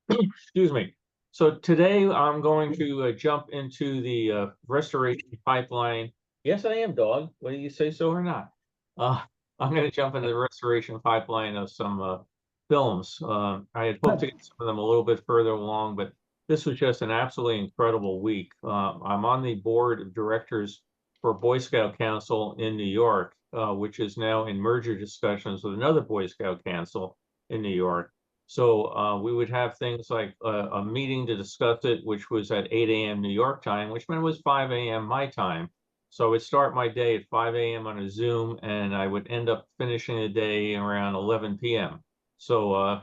Excuse me. So today I'm going to jump into the restoration pipeline. Yes, I am, dog. Whether you say so or not. Uh, I'm going to jump into the restoration pipeline of some films. I had hoped to get some of them a little bit further along, but this was just an absolutely incredible week. I'm on the board of directors for Boy Scout Council in New York, which is now in merger discussions with another Boy Scout Council in New York. So we would have things like a meeting to discuss it, which was at 8 a.m. New York time, which meant it was 5 a.m. my time. So I would start my day at 5 a.m. on a Zoom, and I would end up finishing the day around 11 p.m. So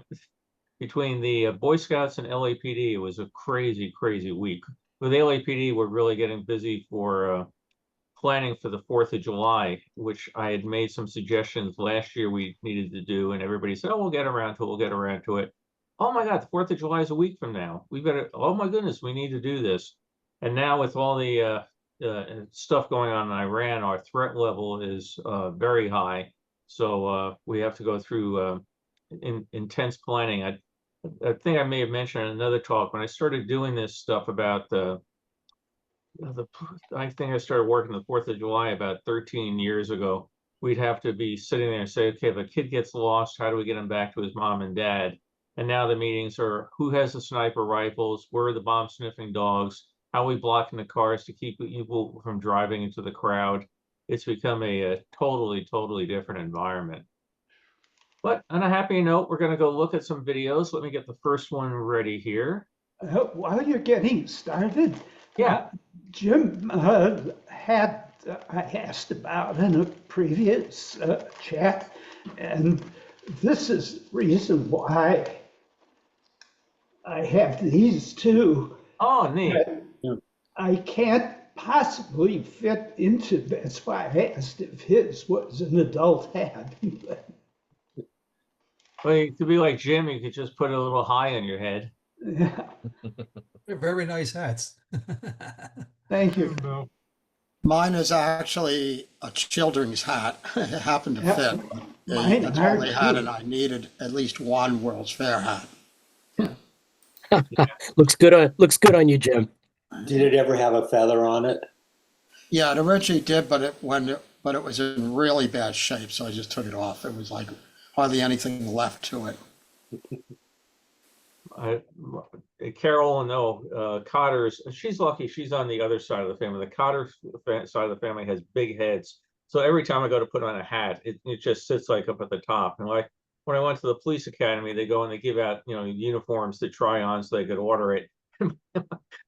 between the Boy Scouts and LAPD, it was a crazy, crazy week. With LAPD, we're really getting busy for planning for the 4th of July, which I had made some suggestions last year we needed to do, and everybody said, oh, we'll get around to it, we'll get around to it. Oh my God, the 4th of July is a week from now. We've got to, oh my goodness, we need to do this. And now with all the stuff going on in Iran, our threat level is very high. So we have to go through intense planning. I think I may have mentioned in another talk, when I started doing this stuff about I think I started working the 4th of July about 13 years ago. We'd have to be sitting there and say, okay, if a kid gets lost, how do we get him back to his mom and dad? And now the meetings are who has the sniper rifles, where are the bomb sniffing dogs, how are we blocking the cars to keep people from driving into the crowd? It's become a totally, totally different environment. But on a happy note, we're going to go look at some videos. Let me get the first one ready here. While you're getting started, Yeah. Jim had I asked about in a previous chat, and this is the reason why I have these two. Oh, neat. I can't possibly fit into this. Why I asked if his was an adult hat. Well, to be like Jim, you could just put a little high on your head. Yeah, They're very nice hats. thank you. Mine is actually a children's hat. It happened to Yeah, fit. mine That's are all they had, and too. I needed at least one World's Fair hat. Looks good on you, Jim. Did it ever have a feather on it? Yeah, it originally did, but it was in really bad shape, so I just took it off. It was like hardly anything left to it. Carol, no, Cotter's, she's lucky she's on the other side of the family. The Cotter side of the family has big heads. So every time I go to put on a hat, it just sits like up at the top. And like when I went to the police academy, they go and they give out, uniforms to try on so they could order it.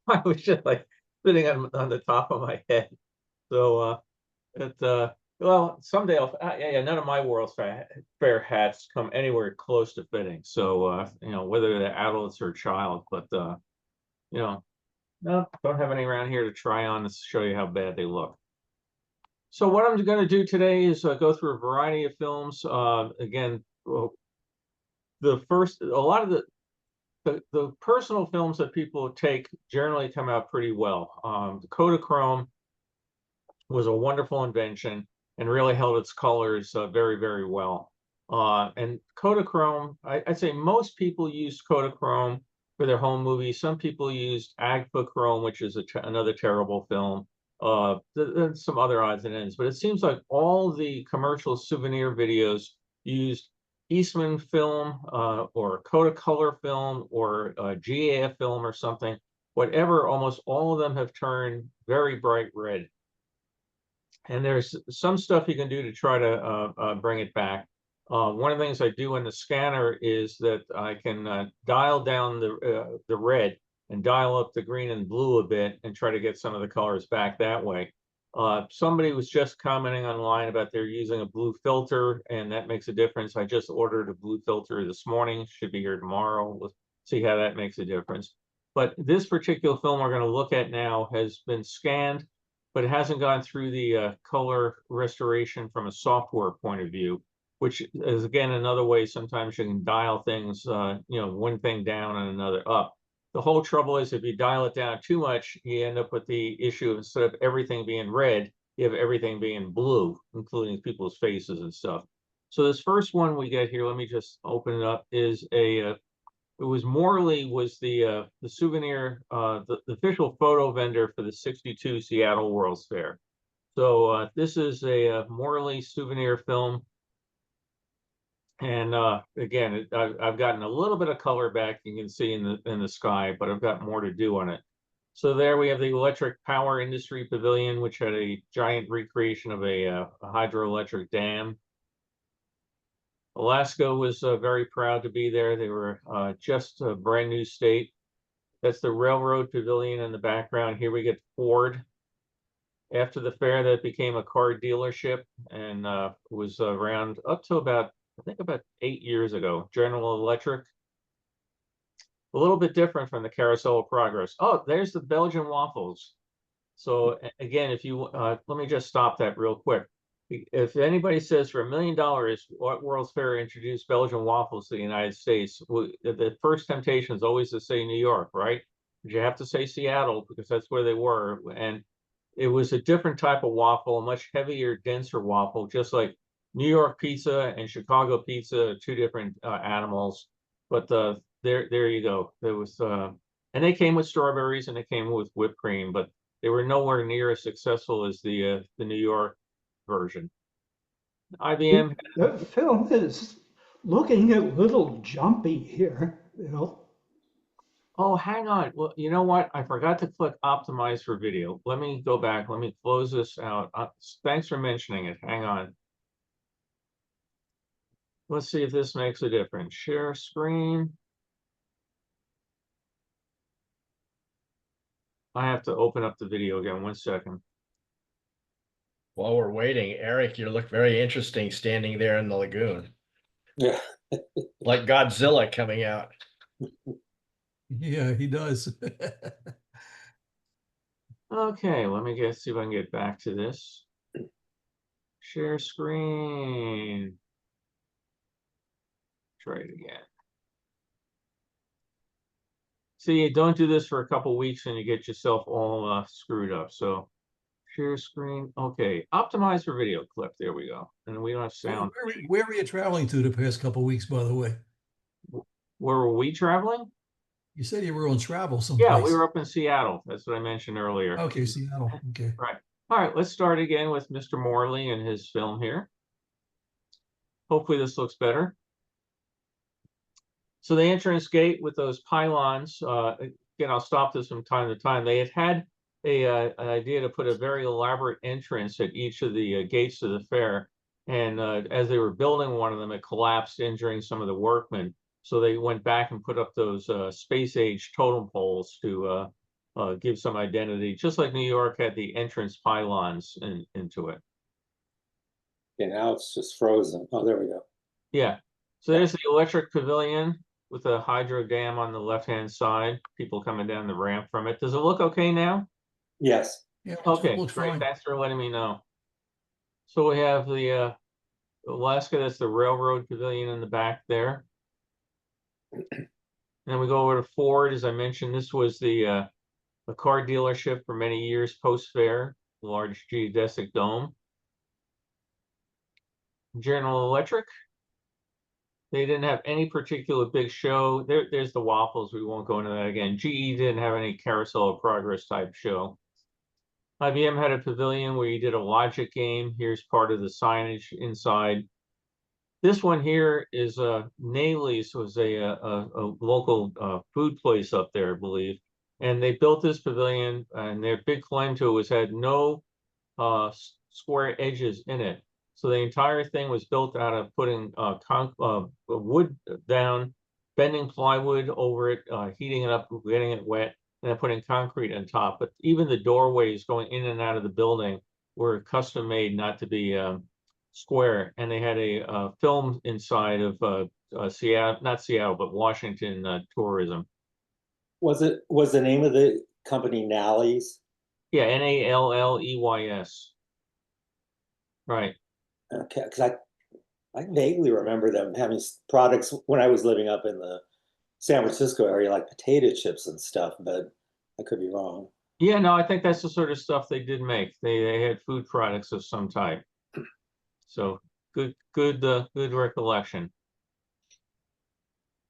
I was just like sitting on the top of my head. So well, someday yeah, none of my World's Fair hats come anywhere close to fitting. So whether they're adults or a child, but no, don't have any around here to try on to show you how bad they look. So what I'm going to do today is go through a variety of films. Again, a lot of the personal films that people take generally come out pretty well. The Kodachrome was a wonderful invention and really held its colors very, very well. And Kodachrome, I'd say most people used Kodachrome for their home movies. Some people used Agfachrome, which is another terrible film. Some other odds and ends, but it seems like all the commercial souvenir videos used Eastman film or Kodacolor film or GAF film or something. Whatever, almost all of them have turned very bright red. And there's some stuff you can do to try to bring it back. One of the things I do in the scanner is that I can dial down the red and dial up the green and blue a bit and try to get some of the colors back that way. Somebody was just commenting online about they're using a blue filter, and that makes a difference. I just ordered a blue filter this morning, should be here tomorrow. We'll see how that makes a difference. But this particular film we're going to look at now has been scanned, but it hasn't gone through the color restoration from a software point of view, which is, again, another way sometimes you can dial things, one thing down and another up. The whole trouble is if you dial it down too much, you end up with the issue of instead of everything being red, you have everything being blue, including people's faces and stuff. So this first one we get here, let me just open it up, is a it was Morley was the souvenir, the official photo vendor for the '62 Seattle World's Fair. So this is a Morley souvenir film. And again, I've gotten a little bit of color back, you can see in the sky, but I've got more to do on it. So there we have the Electric Power Industry Pavilion, which had a giant recreation of a hydroelectric dam. Alaska was very proud to be there. They were just a brand new state. That's the Railroad Pavilion in the background. Here we get Ford. After the fair, that became a car dealership and was around up to about, I think about 8 years ago. General Electric. A little bit different from the Carousel of Progress. Oh, there's the Belgian waffles. So again, if you let me just stop that real quick. If anybody says for $1 million, what World's Fair introduced Belgian waffles to the United States, the first temptation is always to say New York, right? But you have to say Seattle because that's where they were. And it was a different type of waffle, a much heavier, denser waffle, just like New York pizza and Chicago pizza, two different animals. But there you go. There was, and they came with strawberries and they came with whipped cream, but they were nowhere near as successful as the New York version. IBM. The film is looking a little jumpy here, Bill. Oh, hang on. Well, you know what? I forgot to click optimize for video. Let me go back. Let me close this out. Thanks for mentioning it. Hang on. Let's see if this makes a difference. Share screen. I have to open up the video again. 1 second. While we're waiting, Eric, you look very interesting standing there in the lagoon. Yeah. Like Godzilla coming out. Yeah, he does. Okay, let me see if I can get back to this. Share screen. Try it again. See, don't do this for a couple weeks and you get yourself all screwed up. So share screen. Okay, optimize for video clip. There we go. And we don't have sound. Where were you traveling to the past couple of weeks, by the way? Where were we traveling? You said you were on travel someplace. Yeah, we were up in Seattle. That's what I mentioned earlier. Okay, Seattle. Okay. Right. All right, let's start again with Mr. Morley and his film here. Hopefully this looks better. So the entrance gate with those pylons, again, I'll stop this from time to time. They had an idea to put a very elaborate entrance at each of the gates to the fair. And as they were building one of them, it collapsed, injuring some of the workmen. So they went back and put up those space age totem poles to give some identity, just like New York had the entrance pylons into it. And now it's just frozen. Oh, there we go. Yeah. So there's the electric pavilion with a hydro dam on the left-hand side, people coming down the ramp from it. Does it look okay now? Yes. Yeah, Okay, looks great. fine. Thanks for letting me know. So we have the Alaska, that's the railroad pavilion in the back there. Then we go over to Ford. As I mentioned, this was the a car dealership for many years post-fair, large geodesic dome. General Electric. They didn't have any particular big show. There's the waffles. We won't go into that again. GE didn't have any Carousel of Progress type show. IBM had a pavilion where you did a logic game. Here's part of the signage inside. This one here is Naley's, was a local food place up there, I believe. And they built this pavilion, and their big claim to it was had no square edges in it. So the entire thing was built out of putting wood down, bending plywood over it, heating it up, getting it wet, and then putting concrete on top. But even the doorways going in and out of the building were custom made, not to be square. And they had a film inside of Seattle, not Seattle, but Washington tourism. Was the name of the company Nally's? Yeah, Nalleys. Right. Okay, because I vaguely remember them having products when I was living up in the San Francisco area, like potato chips and stuff, but I could be wrong. Yeah, no, I think that's the sort of stuff they did make. They had food products of some type. So good recollection.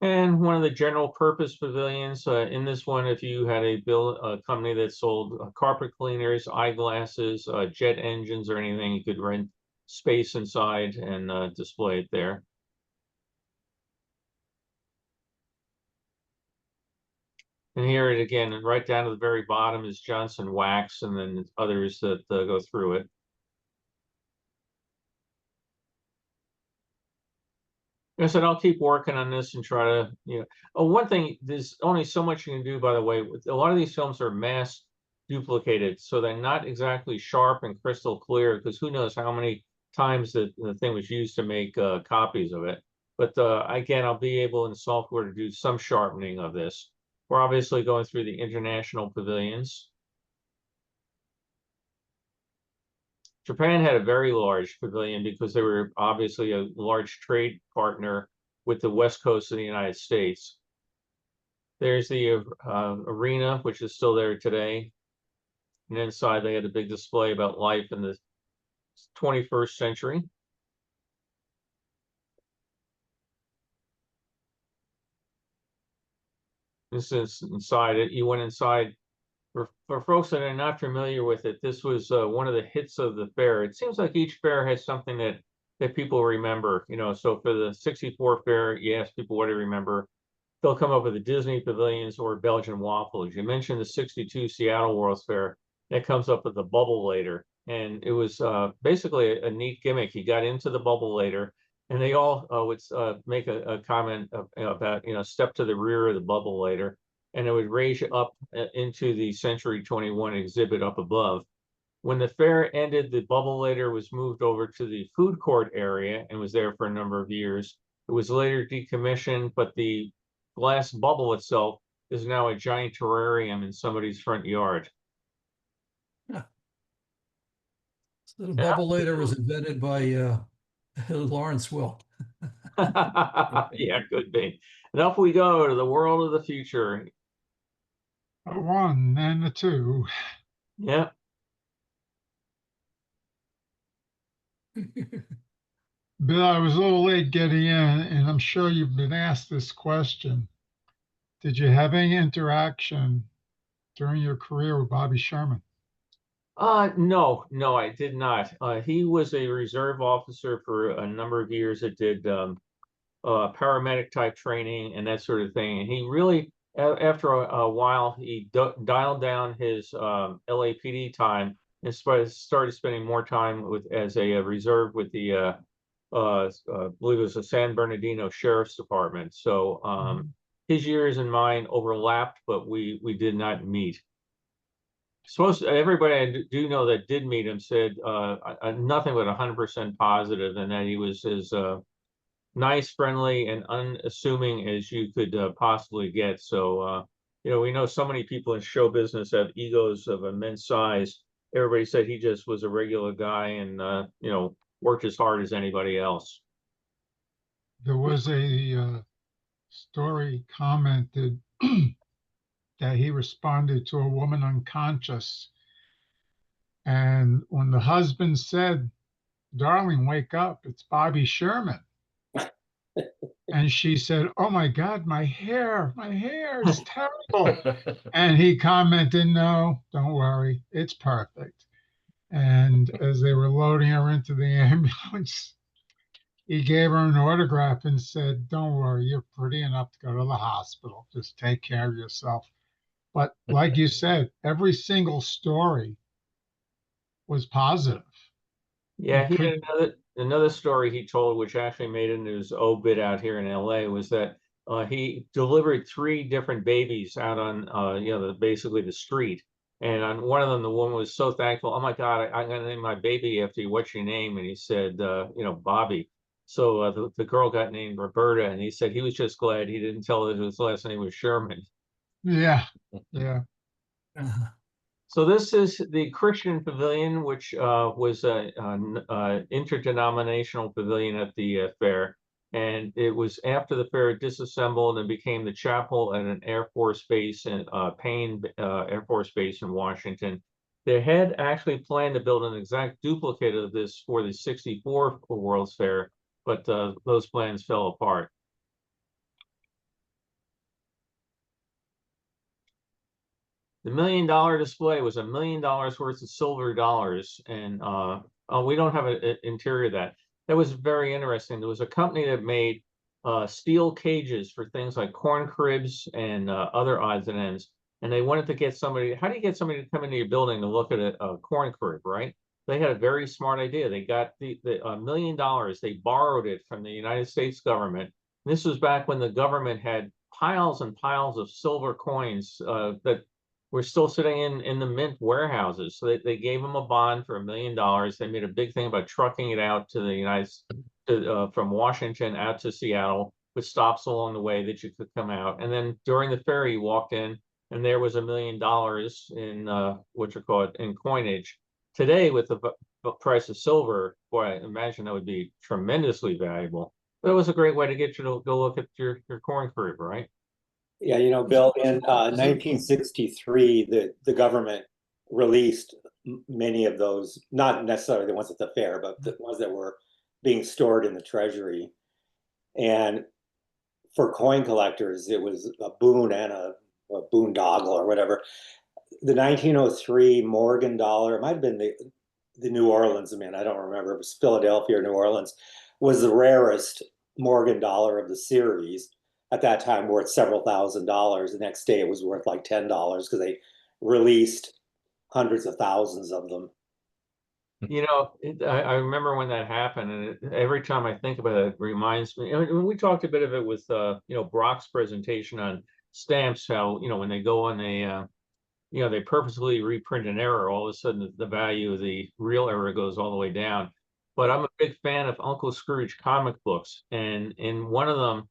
And one of the general purpose pavilions, in this one, if you had a company that sold carpet cleaners, eyeglasses, jet engines, or anything, you could rent space inside and display it there. And here it again, and right down to the very bottom is Johnson Wax, and then others that go through it. Like I said, I'll keep working on this and try to, Oh, one thing, there's only so much you can do, by the way. A lot of these films are mass duplicated, so they're not exactly sharp and crystal clear, because who knows how many times the thing was used to make copies of it. But again, I'll be able in software to do some sharpening of this. We're obviously going through the international pavilions. Japan had a very large pavilion because they were obviously a large trade partner with the west coast of the United States. There's the arena, which is still there today. And inside they had a big display about life in the 21st century. This is inside it. You went inside. For folks that are not familiar with it, this was one of the hits of the fair. It seems like each fair has something that people remember, So for the 64 fair, you ask people what they remember, they'll come up with the Disney pavilions or Belgian waffles. You mentioned the 62 Seattle World's Fair, that comes up with the bubble later. And it was basically a neat gimmick. You got into the bubble later, and they all would make a comment about, step to the rear of the bubble later, and it would raise you up into the Century 21 exhibit up above. When the fair ended, the bubble later was moved over to the food court area and was there for a number of years. It was later decommissioned, but the glass bubble itself is now a giant terrarium in somebody's front yard. So the bubble later was invented by Lawrence Welk. Yeah, could be. And up we go to the world of the future. A 1 and a 2. Yeah. Bill, I was a little late getting in, and I'm sure you've been asked this question. Did you have any interaction during your career with Bobby Sherman? No, I did not. He was a reserve officer for a number of years that did paramedic type training and that sort of thing. And he really, after a while, he dialed down his LAPD time and started spending more time as a reserve with the I believe it was the San Bernardino Sheriff's Department. So his years and mine overlapped, but we did not meet. Everybody I do know that did meet him said nothing but 100% positive, and that he was as nice, friendly, and unassuming as you could possibly get. So, we know so many people in show business have egos of immense size. Everybody said he just was a regular guy and, worked as hard as anybody else. There was a story commented that he responded to a woman unconscious. And when the husband said, "Darling, wake up, it's Bobby Sherman." And she said, "Oh my God, my hair is terrible." And he commented, "No, don't worry, it's perfect." And as they were loading her into the ambulance, he gave her an autograph and said, "Don't worry, you're pretty enough to go to the hospital. Just take care of yourself." But like you said, every single story was positive. Yeah, he had another story he told, which actually made it into his obit out here in LA, was that he delivered 3 different babies out on basically the street. And on one of them, the woman was so thankful. "Oh my God, I'm going to name my baby after you. What's your name?" And he said, "Bobby." So the girl got named Roberta, and he said he was just glad he didn't tell her his last name was Sherman. Yeah. So this is the Christian Pavilion, which was an interdenominational pavilion at the fair. And it was after the fair disassembled and became the chapel at an Air Force base in Payne Air Force Base in Washington. They had actually planned to build an exact duplicate of this for the 64 World's Fair, but those plans fell apart. The $1 million display was $1 million worth of silver dollars, and we don't have an interior of that. That was very interesting. There was a company that made steel cages for things like corn cribs and other odds and ends. And they wanted to get somebody. How do you get somebody to come into your building to look at a corn crib, right? They had a very smart idea. They got the $1 million. They borrowed it from the United States government. This was back when the government had piles and piles of silver coins that were still sitting in the mint warehouses. So they gave them a bond for $1 million. They made a big thing about trucking it out to the United from Washington out to Seattle with stops along the way that you could come out. And then during the fair, you walked in and there was $1 million in what you call it in coinage. Today, with the price of silver, boy, I imagine that would be tremendously valuable. But it was a great way to get you to go look at your corn crib, right? Yeah, you know, Bill, in 1963, the government released many of those, not necessarily the ones at the fair, but the ones that were being stored in the treasury. And for coin collectors, it was a boon and a boondoggle or whatever. The 1903 Morgan dollar, it might have been the New Orleans mint, I don't remember, it was Philadelphia or New Orleans, was the rarest Morgan dollar of the series. At that time, worth several $1,000s. The next day, it was worth like $10 because they released hundreds of thousands of them. You know, I remember when that happened, and every time I think about it, it reminds me. And we talked a bit of it with, Brock's presentation on stamps. How when they go on they purposely reprint an error, all of a sudden the value of the real error goes all the way down. But I'm a big fan of Uncle Scrooge comic books, and in one of them,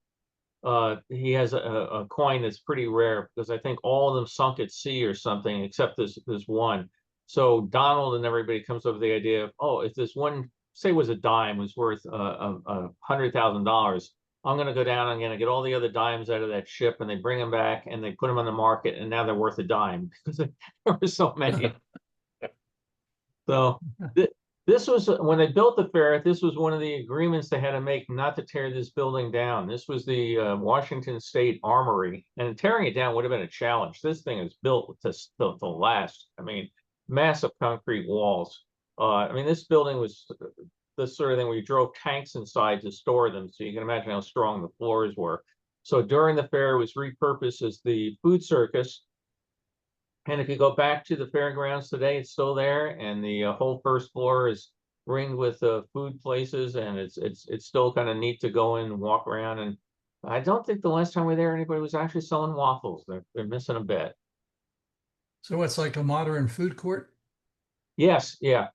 he has a coin that's pretty rare because I think all of them sunk at sea or something, except this one. So Donald and everybody comes up with the idea of, oh, if this one, say it was a dime, was worth $100,000, I'm going to go down, I'm going to get all the other dimes out of that ship, and they bring them back and they put them on the market, and now they're worth a dime because there were so many. So this was when they built the fair. This was one of the agreements they had to make not to tear this building down. This was the Washington State Armory, and tearing it down would have been a challenge. This thing is built to last. I mean, massive concrete walls. This building was the sort of thing where you drove tanks inside to store them, so you can imagine how strong the floors were. So during the fair, it was repurposed as the food circus. And if you go back to the fairgrounds today, it's still there, and the whole first floor is ringed with food places, and it's still kind of neat to go in and walk around. And I don't think the last time we were there, anybody was actually selling waffles. They're missing a bit. So it's like a modern food court? Yes, yeah,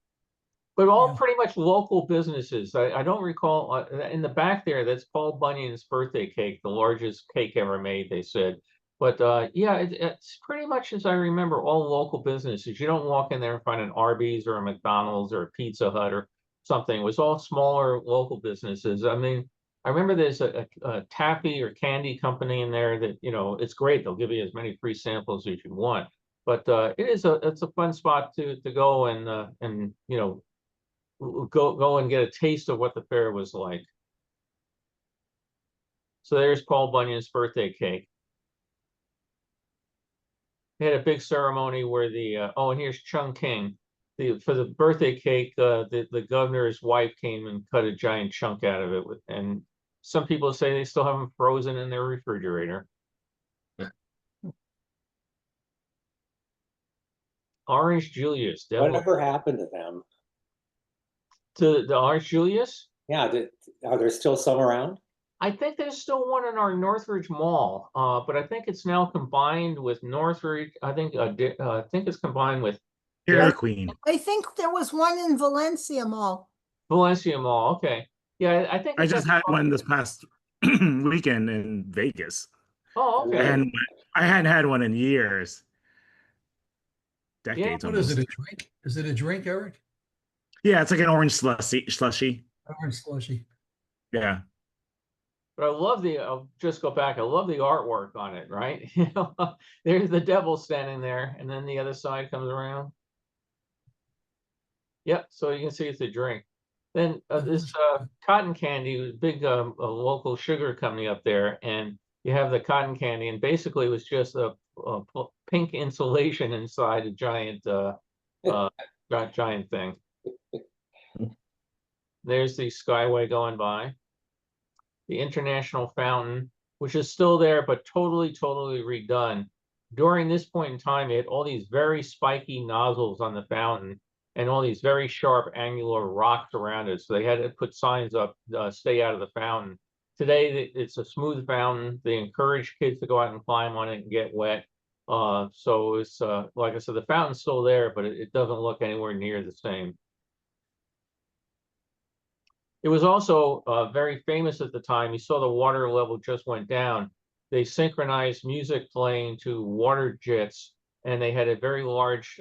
but all Yeah. pretty much local businesses. I don't recall in the back there. That's Paul Bunyan's birthday cake, the largest cake ever made, they said. But it's pretty much as I remember, all local businesses. You don't walk in there and find an Arby's or a McDonald's or a Pizza Hut or something. It was all smaller local businesses. I mean, I remember there's a taffy or candy company in there that, it's great. They'll give you as many free samples as you want. But it's a fun spot to go and go and get a taste of what the fair was like. So there's Paul Bunyan's birthday cake. They had a big ceremony where and here's Chung King. For the birthday cake, the governor's wife came and cut a giant chunk out of it, and some people say they still have them frozen in their refrigerator. Orange Julius. Whatever happened to them? To the Orange Julius? Yeah, are there still some around? I think there's still one in our Northridge Mall, but I think it's now combined with Northridge. I think it's combined with Dairy Queen. I think there was one in Valencia Mall. Valencia Mall. Okay, yeah, I think I just had one this past weekend in Vegas. Oh, okay. And I hadn't had one in years. Decades. What almost. is it, a drink? Is it a drink, Eric? Yeah, it's like an orange slushy. Orange slushy. Yeah. But I love I'll just go back. I love the artwork on it, right? There's the devil standing there, and then the other side comes around. Yep, so you can see it's a drink. Then this cotton candy, big a local sugar company up there, and you have the cotton candy, and basically it was just a pink insulation inside a giant giant thing. There's the Skyway going by. The International Fountain, which is still there, but totally redone. During this point in time, it had all these very spiky nozzles on the fountain and all these very sharp angular rocks around it. So they had to put signs up, stay out of the fountain. Today, it's a smooth fountain. They encourage kids to go out and climb on it and get wet. So it's, like I said, the fountain's still there, but it doesn't look anywhere near the same. It was also very famous at the time. You saw the water level just went down. They synchronized music playing to water jets, and they had a very large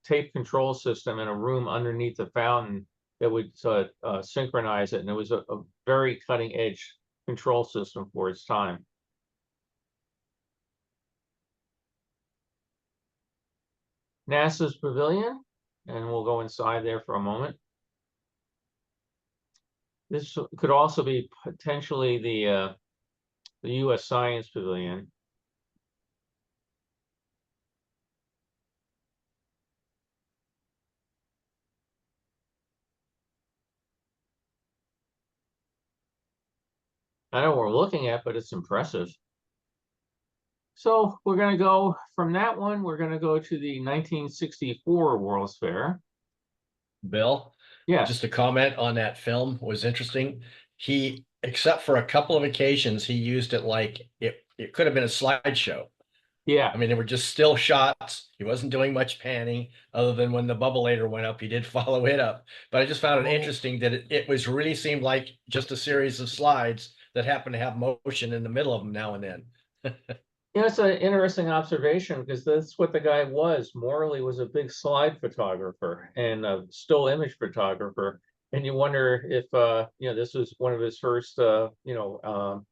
tape control system in a room underneath the fountain that would synchronize it. And it was a very cutting edge control system for its time. NASA's pavilion, and we'll go inside there for a moment. This could also be potentially the U.S. Science Pavilion. I know what we're looking at, but it's impressive. So we're going to go from that one. We're going to go to the 1964 World's Fair. Bill, Yes. just a comment on that film was interesting. He, except for a couple of occasions, he used it like it could have been a slideshow. Yeah. I mean, they were just still shots. He wasn't doing much panning other than when the bubbleator went up, he did follow it up. But I just found it interesting that it was really seemed like just a series of slides that happened to have motion in the middle of them now and then. You know, it's an interesting observation because that's what the guy was. Morley was a big slide photographer and a still image photographer. And you wonder if, you know, this was one of his first,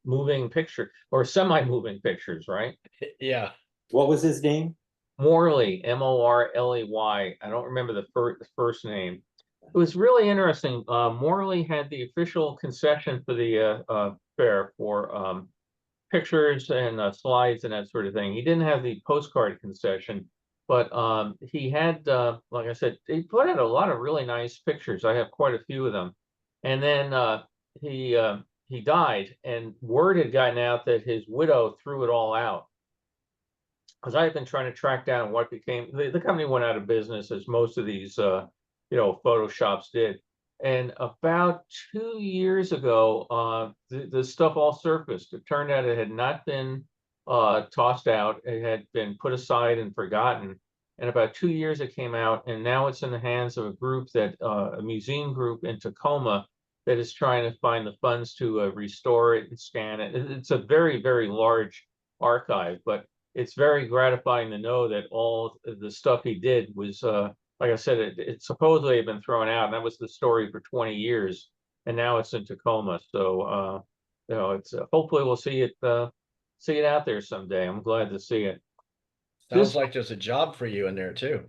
moving picture or semi-moving pictures, right? Yeah. What was his name? Morley, Morley. I don't remember the first name. It was really interesting. Morley had the official concession for the fair for pictures and slides and that sort of thing. He didn't have the postcard concession, but he had, like I said, he put out a lot of really nice pictures. I have quite a few of them. And then he died, and word had gotten out that his widow threw it all out. Because I had been trying to track down what became, the company went out of business, as most of these, photo shops did. And about 2 years ago, the stuff all surfaced. It turned out it had not been tossed out. It had been put aside and forgotten. And about 2 years it came out, and now it's in the hands of a group a museum group in Tacoma that is trying to find the funds to restore it and scan it. It's a very, very large archive, but it's very gratifying to know that all the stuff he did was like I said, it supposedly had been thrown out, and that was the story for 20 years, and now it's in Tacoma. So, it's hopefully we'll see it out there someday. I'm glad to see it. Sounds like there's a job for you in there too.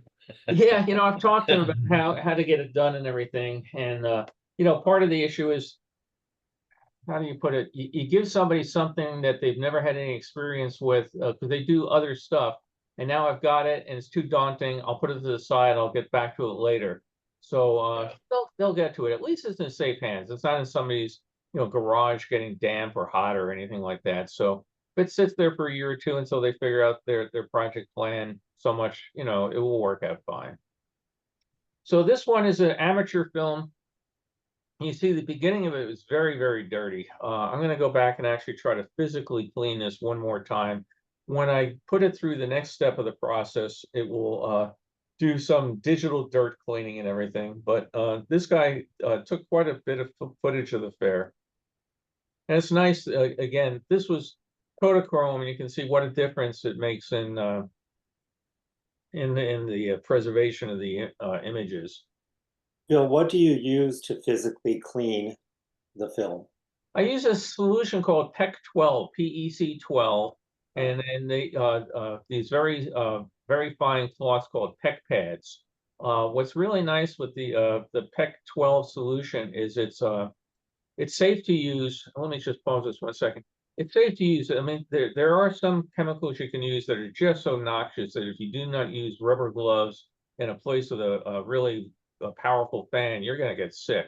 Yeah, I've talked to him about how to get it done and everything, and part of the issue is, how do you put it? You give somebody something that they've never had any experience with, because they do other stuff. And now I've got it, and it's too daunting. I'll put it to the side. I'll get back to it later. So they'll get to it. At least it's in safe hands. It's not in somebody's garage getting damp or hot or anything like that. So if it sits there for a year or two until they figure out their project plan so much, it will work out fine. So this one is an amateur film. You see the beginning of it was very, very dirty. I'm going to go back and actually try to physically clean this one more time. When I put it through the next step of the process, it will do some digital dirt cleaning and everything. But this guy took quite a bit of footage of the fair. And it's nice, again, this was Kodachrome, and you can see what a difference it makes in the preservation of the images. Bill, what do you use to physically clean the film? I use a solution called PEC 12, PEC 12. And then these very fine cloths called PEC pads. What's really nice with the PEC 12 solution is it's safe to use. Let me just pause this 1 second. It's safe to use. I mean, there are some chemicals you can use that are just so noxious that if you do not use rubber gloves in a place with a really powerful fan, you're going to get sick.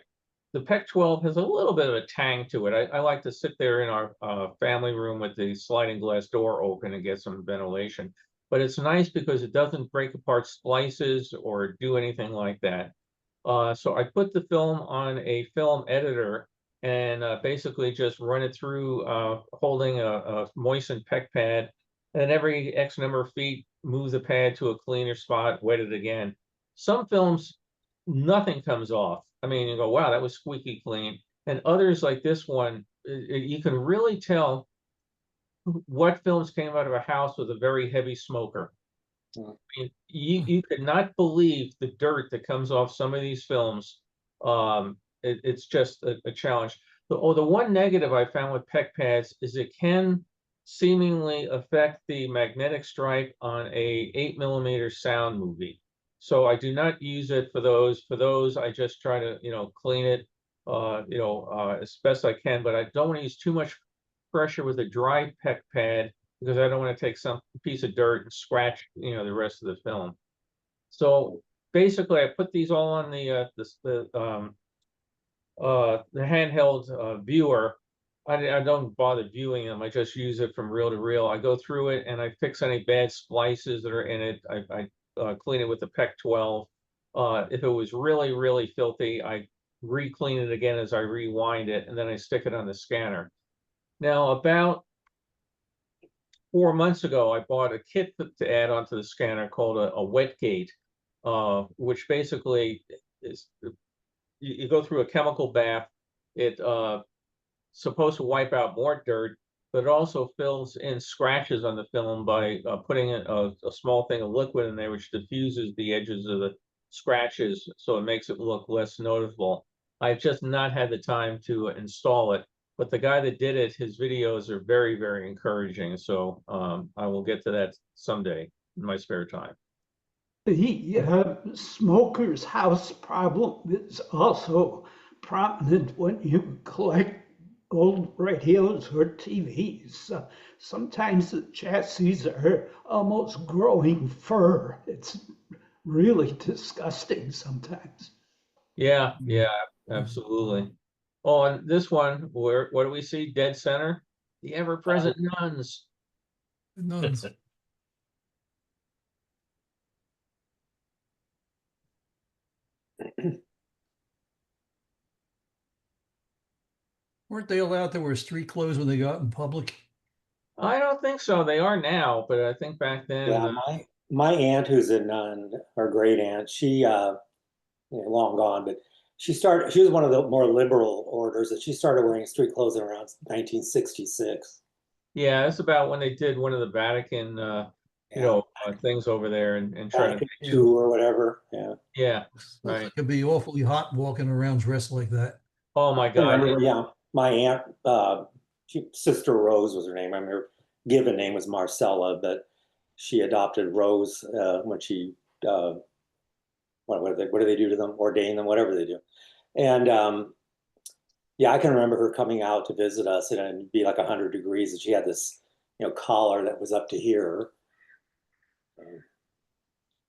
The PEC 12 has a little bit of a tang to it. I like to sit there in our family room with the sliding glass door open and get some ventilation. But it's nice because it doesn't break apart splices or do anything like that. So I put the film on a film editor and basically just run it through holding a moistened PEC pad. And every X number of feet, move the pad to a cleaner spot, wet it again. Some films, nothing comes off. I mean, you go, wow, that was squeaky clean. And others like this one, you can really tell what films came out of a house with a very heavy smoker. I mean, you could not believe the dirt that comes off some of these films. It's just a challenge. The one negative I found with PEC pads is it can seemingly affect the magnetic stripe on a 8mm sound movie. So I do not use it for those. For those, I just try to, clean it, as best I can. But I don't want to use too much pressure with a dry PEC pad because I don't want to take some piece of dirt and scratch, the rest of the film. So basically, I put these all on the handheld viewer. I don't bother viewing them. I just use it from reel to reel. I go through it and I fix any bad splices that are in it. I clean it with the PEC 12. If it was really, really filthy, I re-clean it again as I rewind it, and then I stick it on the scanner. Now, about 4 months ago, I bought a kit to add onto the scanner called a wet gate, which basically is you go through a chemical bath. It supposed to wipe out more dirt, but it also fills in scratches on the film by putting a small thing of liquid in there, which diffuses the edges of the scratches, so it makes it look less noticeable. I've just not had the time to install it, but the guy that did it, his videos are very, very encouraging. So I will get to that someday in my spare time. The smoker's house problem is also prominent when you collect old radios or TVs. Sometimes the chassis are almost growing fur. It's really disgusting sometimes. Yeah, absolutely. Oh, and this one, what do we see? Dead center, the ever-present nuns. Nuns. Weren't they allowed to wear street clothes when they got in public? I don't think so. They are now, but I think back then. Yeah, my aunt, who's a nun, our great aunt, she long gone, but she was one of the more liberal orders, and she started wearing street clothes in around 1966. Yeah, it's about when they did one of the Vatican, things over there and try to. Vatican II or whatever. Yeah. Yeah, Looks right. like it'd be awfully hot walking around dressed like that. Oh my I God. remember, yeah, my aunt, Sister Rose was her name. I mean, her given name was Marcella, but she adopted Rose when she, what do they do to them? Ordain them, whatever they do. And yeah, I can remember her coming out to visit us, and it'd be like 100 degrees, and she had this, collar that was up to here. And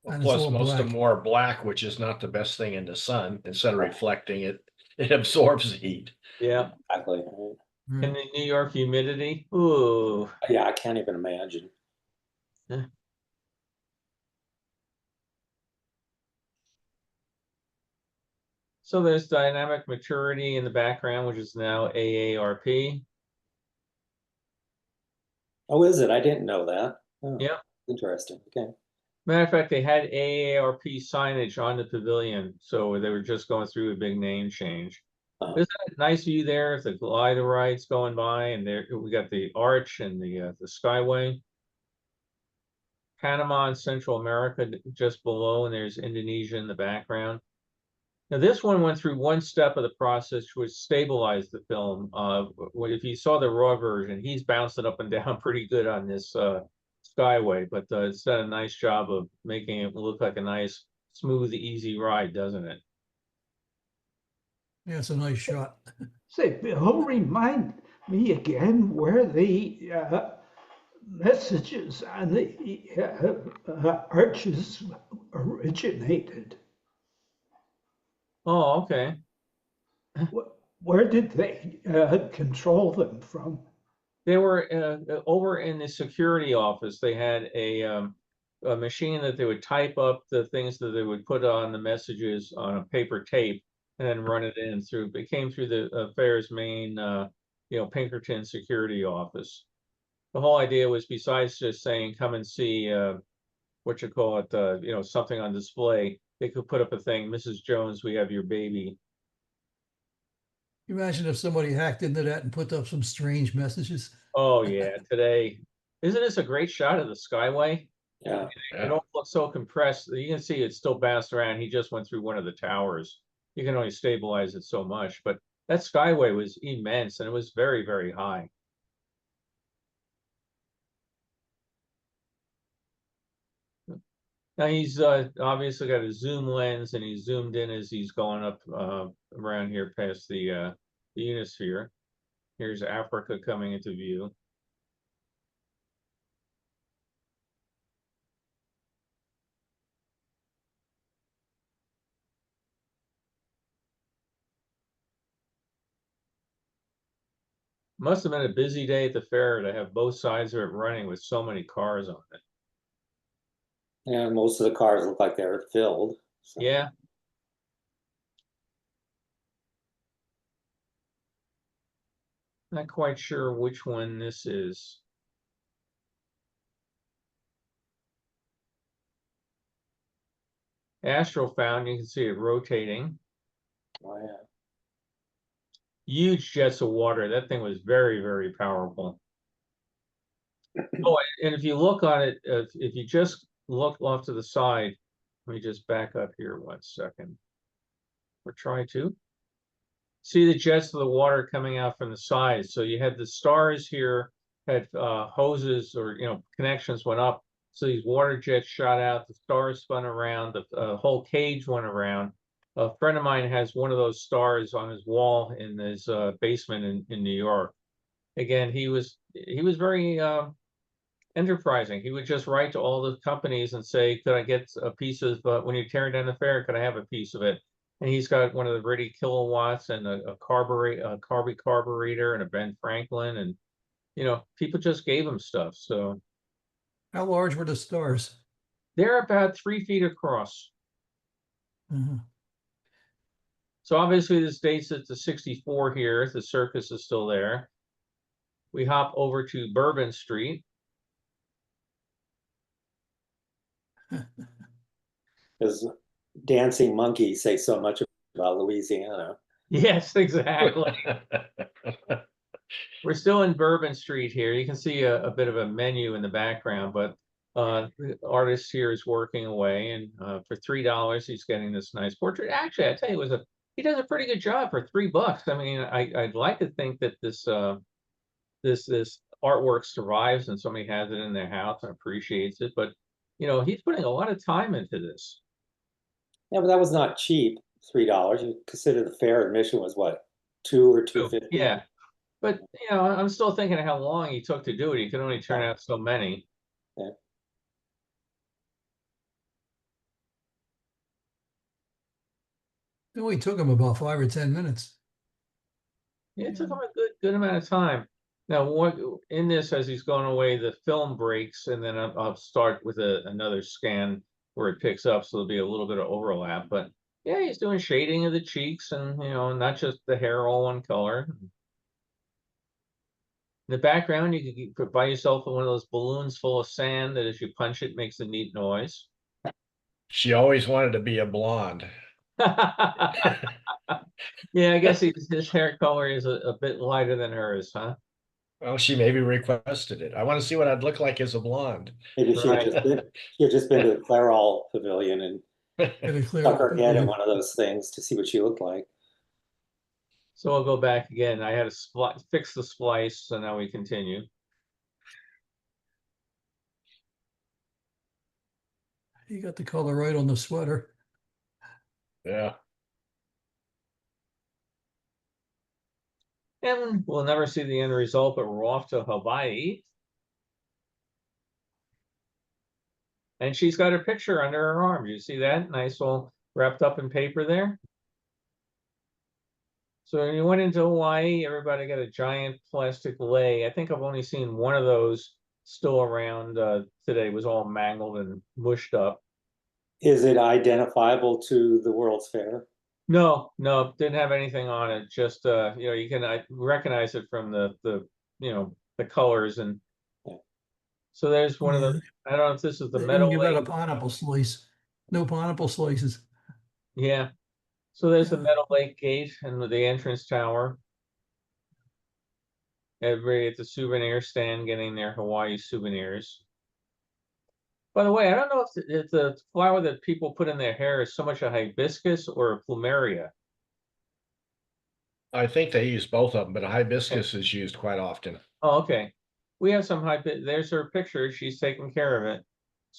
it's Plus, all most of black. them wore black, which is not the best thing in the sun. Instead of reflecting it, it absorbs the heat. Yeah. Exactly. Right. And the New York humidity. Ooh. Yeah, I can't even imagine. So there's dynamic maturity in the background, which is now AARP. Oh, is it? I didn't know that. Oh, Yeah. interesting. Okay. Matter of fact, they had AARP signage on the pavilion, so they were just going through a big name change. Isn't that nice view there? The glider rides going by, and there we got the arch and the skyway. Panama and Central America just below, and there's Indonesia in the background. Now this one went through one step of the process, which stabilized the film. If you saw the raw version, he's bouncing up and down pretty good on this skyway, but it's done a nice job of making it look like a nice, smooth, easy ride, doesn't it? Yeah, it's a nice shot. Say, Bill, remind me again where the messages on the arches originated. Oh, okay. Where did they control them from? They were over in the security office. They had a machine that they would type up the things that they would put on the messages on a paper tape and then run it in through. It came through the affairs main, Pinkerton security office. The whole idea was, besides just saying, come and see, what you call it, something on display, they could put up a thing, Mrs. Jones, we have your baby. Imagine if somebody hacked into that and put up some strange messages. Oh yeah, today, isn't this a great shot of the Skyway? Yeah. It all looks so compressed. You can see it still bounced around. He just went through one of the towers. You can only stabilize it so much, but that Skyway was immense and it was very, very high. Now he's obviously got a zoom lens and he's zoomed in as he's going up around here past the Unisphere. Here's Africa coming into view. Must have been a busy day at the fair to have both sides of it running with so many cars on it. Yeah, most of the cars look like they're filled. So. Yeah. Not quite sure which one this is. Astrofound, you can see it rotating. Oh yeah. Huge jets of water. That thing was very, very powerful. Oh, and if you look on it, if you just look off to the side, let me just back up here 1 second. Or try to. See the jets of the water coming out from the sides. So you had the stars here, had hoses or connections went up. So these water jets shot out, the stars spun around, the whole cage went around. A friend of mine has one of those stars on his wall in his basement in New York. Again, he was very enterprising. He would just write to all the companies and say, could I get a piece of, when you're tearing down the fair, could I have a piece of it? And he's got one of the Brady kilowatts and a carburetor and a Ben Franklin. And, people just gave him stuff. So How large were the stars? they're about 3 feet across. Mm-hmm. So obviously this dates it to 64 here. The circus is still there. We hop over to Bourbon Street. Because dancing monkeys say so much about Louisiana. Yes, exactly. We're still in Bourbon Street here. You can see a bit of a menu in the background, but the artist here is working away, and for $3, he's getting this nice portrait. Actually, I tell you, he does a pretty good job for $3. I mean, I'd like to think that this artwork survives and somebody has it in their house and appreciates it, but he's putting a lot of time into this. Yeah, but that was not cheap. $3. You consider the fair admission was what, $2 or $2.50? Yeah. But I'm still thinking of how long he took to do it. He could only turn out so many. Yeah. It only took him about 5 or 10 minutes. Yeah, it took him a good amount of time. Now, what in this, as he's going away, the film breaks, and then I'll start with another scan where it picks up, so there'll be a little bit of overlap. But yeah, he's doing shading of the cheeks, and not just the hair all one color. In the background, you could buy yourself one of those balloons full of sand that as you punch it makes a neat noise. She always wanted to be a blonde. Yeah, I guess his hair color is a bit lighter than hers, huh? Well, she maybe requested it. I want to see what I'd look like as a blonde. Maybe she had just been to the Clairol Pavilion and stuck her head in one of those things to see what she looked like. So I'll go back again. I had to fix the splice, so now we continue. You got the color right on the sweater. Yeah. And we'll never see the end result, but we're off to Hawaii. And she's got her picture under her arm. You see that? Nice all wrapped up in paper there. So when you went into Hawaii, everybody got a giant plastic lei. I think I've only seen one of those still around today. It was all mangled and mushed up. Is it identifiable to the World's Fair? No, didn't have anything on it. Just you know, you can recognize it from the you know, the colors. And so there's one of the, I don't know if this is the They metal don't give out lei. a pineapple slice. No pineapple slices. Yeah. So there's the metal lake gate and the entrance tower. Everybody at the souvenir stand getting their Hawaii souvenirs. By the way, I don't know if the flower that people put in their hair is so much a hibiscus or a plumeria. I think they use both of them, but a hibiscus is used quite often. Oh, okay. We have some hibiscus. There's her picture. She's taking care of it.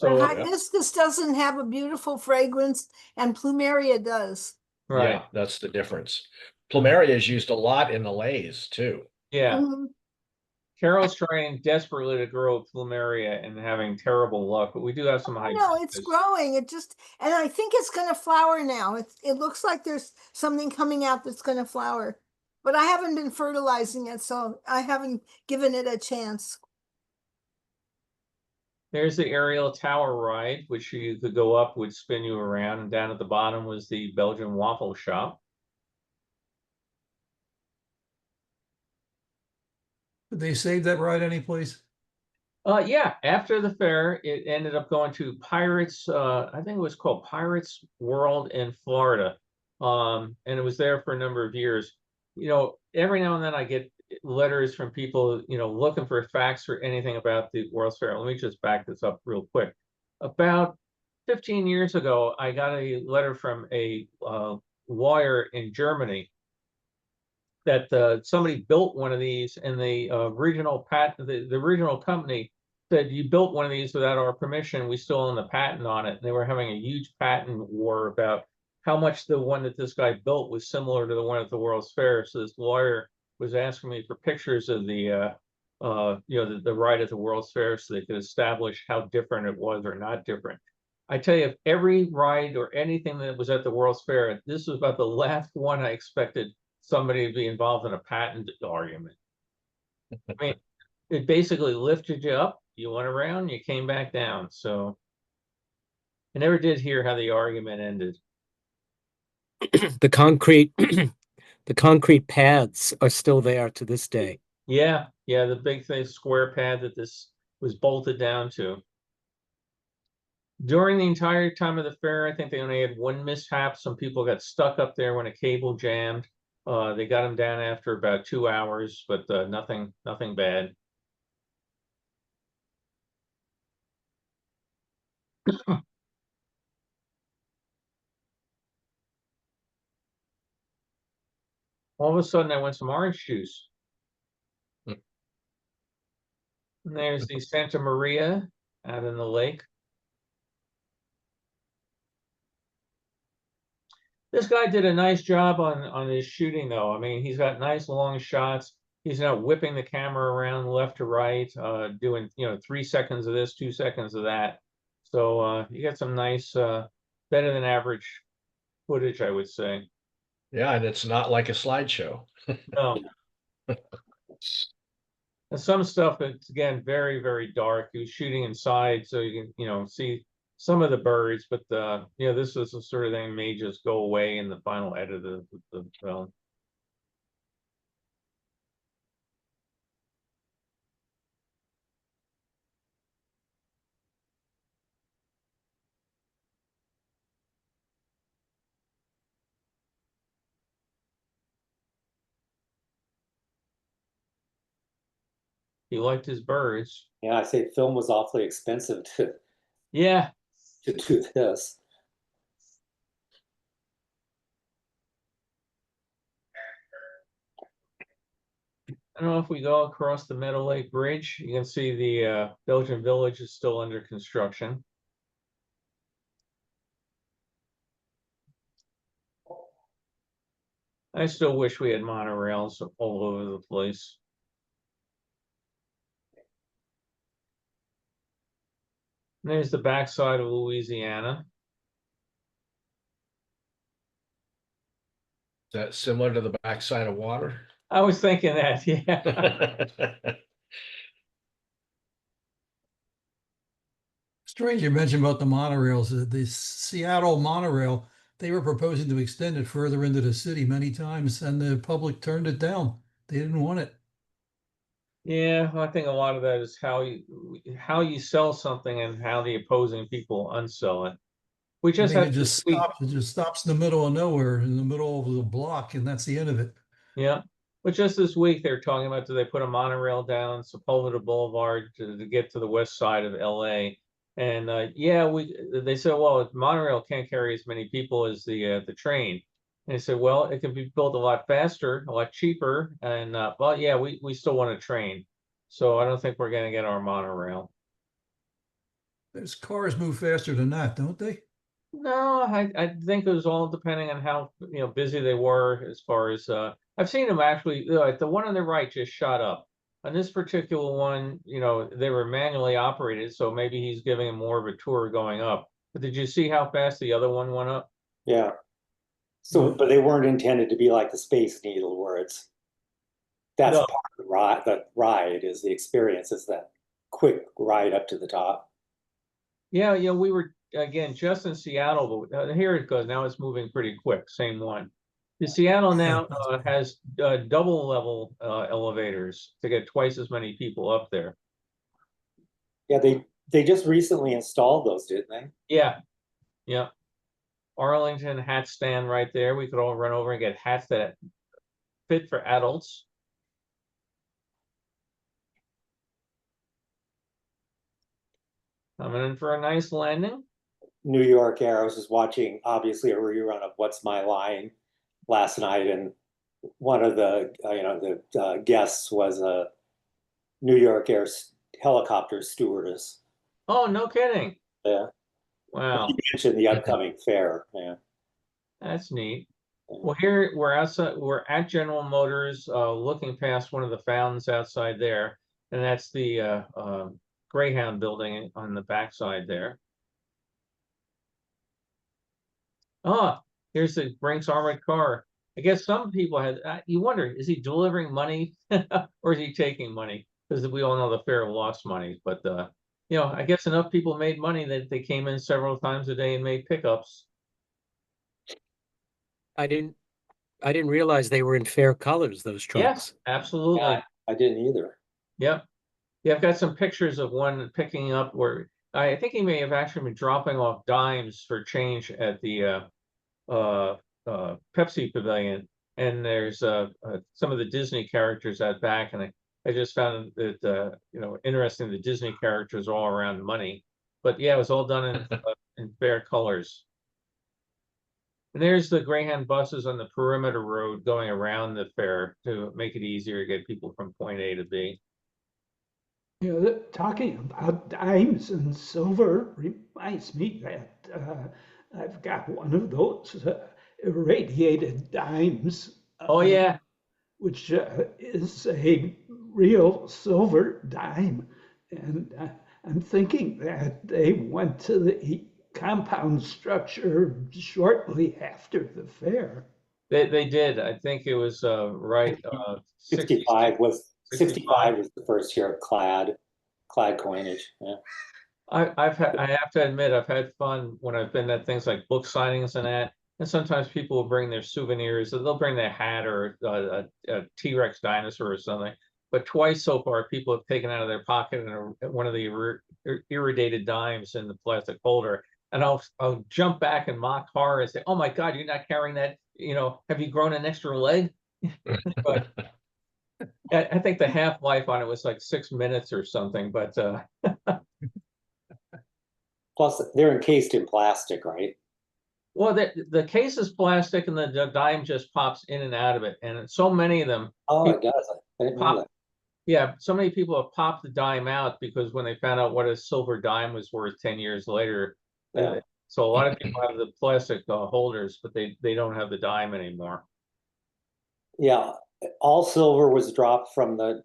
But So, hibiscus doesn't have a beautiful fragrance, and plumeria does. right. Yeah, that's the difference. Plumeria is used a lot in the leis too. Yeah. Mhm. Carol's trying desperately to grow plumeria and having terrible luck, but we do have some Oh, no, it's hibiscus. growing. It just, and I think it's going to flower now. It looks like there's something coming out that's going to flower, but I haven't been fertilizing it, so I haven't given it a chance. There's the aerial tower ride, which you could go up, would spin you around, and down at the bottom was the Belgian waffle shop. Did they save that ride anyplace? Yeah, after the fair, it ended up going to Pirates, I think it was called Pirates World in Florida. And it was there for a number of years. You know, every now and then I get letters from people, you know, looking for facts or anything about the World's Fair. Let me just back this up real quick. About 15 years ago, I got a letter from a lawyer in Germany that somebody built one of these, and the the regional company said, you built one of these without our permission. We still own the patent on it. And they were having a huge patent war about how much the one that this guy built was similar to the one at the World's Fair. So this lawyer was asking me for pictures of the you know, the ride at the World's Fair so they could establish how different it was or not different. I tell you, if every ride or anything that was at the World's Fair, this was about the last one I expected somebody to be involved in a patent argument. I mean, it basically lifted you up, you went around, you came back down. So I never did hear how the argument ended. The concrete the concrete pads are still there to this day. Yeah, the big thing, square pad that this was bolted down to. During the entire time of the fair, I think they only had one mishap. Some people got stuck up there when a cable jammed. They got them down after about 2 hours, but nothing bad. All of a sudden, I want some orange juice. And there's the Santa Maria out in the lake. This guy did a nice job on his shooting, though. I mean, he's got nice long shots. He's not whipping the camera around left to right, doing, you know, 3 seconds of this, 2 seconds of that. So you got some nice, better than average footage, I would say. Yeah, and it's not like a slideshow. No. And some stuff, it's again very, very dark. He was shooting inside, so you can, you know, see some of the birds, but you know, this was the sort of thing may just go away in the final edit of the film. He liked his birds. Yeah, I say film was awfully expensive Yeah. to do this. I don't know if we go across the Meadow Lake Bridge, you can see the Belgian village is still under construction. I still wish we had monorails all over the place. And there's the backside of Louisiana. Is that similar to the backside of water? I was thinking that, yeah. Strange you mentioned about the monorails. The Seattle monorail, they were proposing to extend it further into the city many times, and the public turned it down. They didn't want it. Yeah, I think a lot of that is how you sell something and how the opposing people unsell it. We I just think had it just this week, stops. It just stops in the middle of nowhere, in the middle of the block, and that's the end of it. yeah. But just this week, they're talking about, do they put a monorail down Sepulveda Boulevard to get to the west side of LA? And yeah, they said, well, the monorail can't carry as many people as the train. And they said, well, it can be built a lot faster, a lot cheaper, and well, yeah, we still want a train. So I don't think we're going to get our monorail. There's cars move faster than that, don't they? No, I think it was all depending on how busy they were as far as I've seen them actually like the one on the right just shot up. On this particular one, they were manually operated, so maybe he's giving him more of a tour going up. But did you see how fast the other one went up? Yeah. So, but they weren't intended to be like the Space Needle, where that's No. part of the ride. The ride is the experience, is that quick ride up to the top. Yeah, we were again just in Seattle, but here it goes. Now it's moving pretty quick. Same one. The Seattle now has double level elevators to get twice as many people up there. Yeah, they just recently installed those, didn't they? Yeah, yeah. Arlington hat stand right there. We could all run over and get hats that fit for adults. Coming in for a nice landing. New York Air. I was just watching, obviously, a rerun of What's My Line last night, and one of the guests was a New York Air helicopter stewardess. Oh, no kidding. Yeah. Wow. You mentioned the upcoming fair. Yeah. That's neat. Well, here we're outside, we're at General Motors, looking past one of the fountains outside there, and that's the Greyhound building on the backside there. Ah, here's the Brinks armored car. I guess some people had, you wonder, is he delivering money or is he taking money? Because we all know the fair lost money, but I guess enough people made money that they came in several times a day and made pickups. I didn't realize they were in fair colors, those Yes, trucks. absolutely. Yeah, I didn't either. Yep. Yeah, I've got some pictures of one picking up where I think he may have actually been dropping off dimes for change at the Pepsi Pavilion. And there's some of the Disney characters out back, and I just found it interesting. The Disney characters all around money, but yeah, it was all done in fair colors. And there's the Greyhound buses on the perimeter road going around the fair to make it easier to get people from point A to B. Talking about dimes and silver reminds me that I've got one of those irradiated dimes. Oh yeah, which is a real silver dime. And I'm thinking that they went to the compound structure shortly after the fair. they did. I think it was right 65 was 65 was the first year of clad coinage. Yeah. I have to admit, I've had fun when I've been at things like book signings and that. And sometimes people will bring their souvenirs. They'll bring their hat or a T-Rex dinosaur or something. But twice so far, people have taken out of their pocket one of the irradiated dimes in the plastic holder. And I'll jump back and mock horror and say, "Oh my God, you're not carrying that? Have you grown an extra leg?" But I think the half-life on it was like 6 minutes or something. But Plus, they're encased in plastic, right? well, the case is plastic and the dime just pops in and out of it. And so many of them. Oh, it does. I didn't know that. Yeah, so many people have popped the dime out because when they found out what a silver dime was worth 10 years later. Yeah. So a lot of people have the plastic holders, but they don't have the dime anymore. Yeah, all silver was dropped from the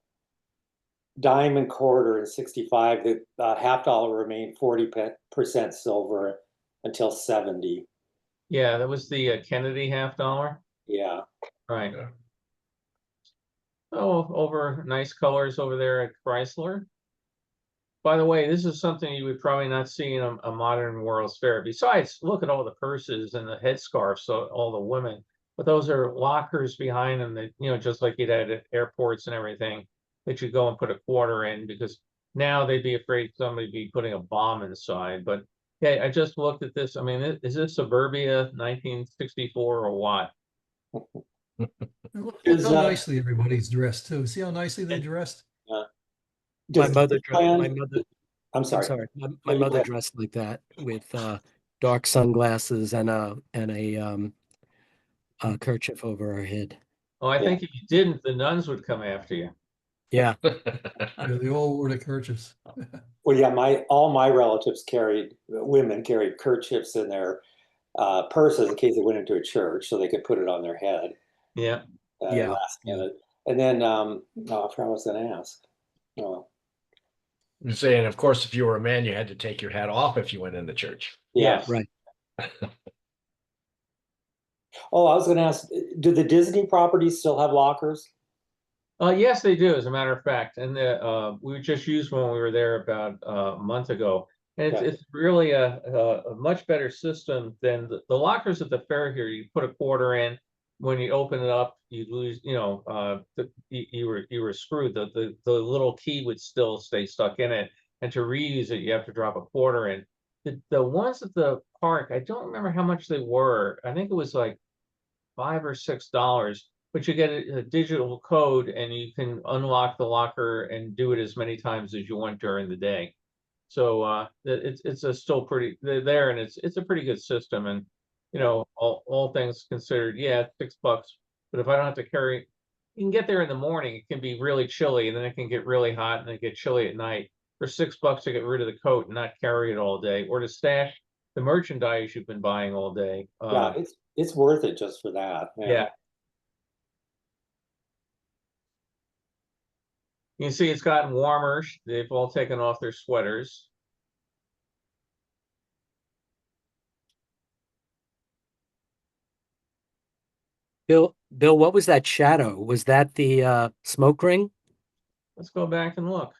dime and quarter in 65. The half dollar remained 40% silver until 70. Yeah, that was the Kennedy half dollar. Yeah. Right. Yeah. Oh, over nice colors over there at Chrysler. By the way, this is something you would probably not see in a modern World's Fair. Besides, look at all the purses and the headscarves, so all the women. But those are lockers behind them that, just like you'd had at airports and everything, that you go and put a quarter in, because now they'd be afraid somebody'd be putting a bomb inside. But yeah, I just looked at this. I mean, is this Suburbia 1964 or what? Look Is how nicely everybody's dressed too. See how nicely they dressed? My does mother, my Disneyland- mother, I'm I'm sorry. sorry, my No, you go mother ahead. dressed like that with dark sunglasses and a kerchief over her head. Oh, I Yeah. think if you didn't, the nuns would come after you. Yeah, Yeah, they all wore the kerchiefs. Well, yeah, all my relatives women carried kerchiefs in their purses in case they went into a church, so they could put it on their head. Yeah. Yeah, Last yeah. minute. And then, oh, I forgot what I was going to ask. Oh, I'm saying, of course, if you were a man, you had to take your hat off if you went into church. yeah. Yes. Right. Oh, I was going to ask, do the Disney properties still have lockers? Yes, they do, as a matter of fact. And we just used one when we were there about a month ago. And Yeah. it's really a much better system than the lockers at the fair here. You put a quarter in, when you open it up, you lose, you were screwed. The little key would still stay stuck in it. And to reuse it, you have to drop a quarter in. The ones at the park, I don't remember how much they were. I think it was like $5 or $6, but you get a digital code and you can unlock the locker and do it as many times as you want during the day. So it's a still pretty they're there, and it's a pretty good system. And all things considered, yeah, it's $6. But if I don't have to carry, you can get there in the morning. It can be really chilly, and then it can get really hot, and then get chilly at night. For $6 to get rid of the coat and not carry it all day, or to stash the merchandise you've been buying all day. Yeah, it's worth it just for that. Yeah. You can see it's gotten warmer. They've all taken off their sweaters. Bill, what was that shadow? Was that the smoke ring? Let's go back and look.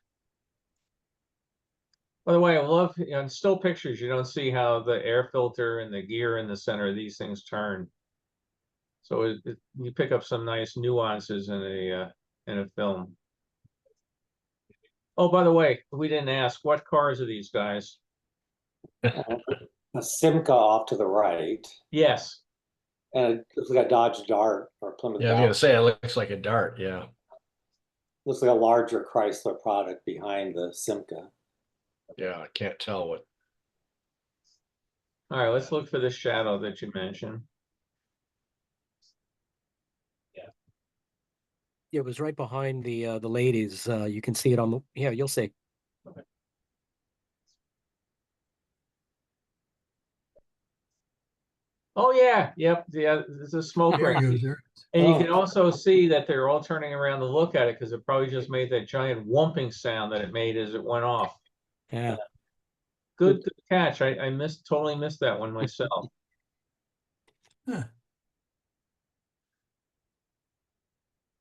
By the way, I love, in still pictures, you don't see how the air filter and the gear in the center of these things turn. So you pick up some nice nuances in a film. Oh, by the way, we didn't ask, what cars are these guys? A Simca off to the right, Yes. and it looks like a Dodge Dart or Plymouth. Yeah, I was going to say, it looks like a dart. Yeah. Looks like a larger Chrysler product behind the Simca. Yeah. I can't tell what. All right, let's look for the shadow that you mentioned. It was right behind the ladies. You can see it on the, yeah, you'll see. Oh yeah, yep, yeah, there's a smoke There ring. he goes there. And you Oh. can also see that they're all turning around to look at it, because it probably just made that giant whumping sound that it made as it went off. Yeah. Good catch. I totally missed that one myself. Huh.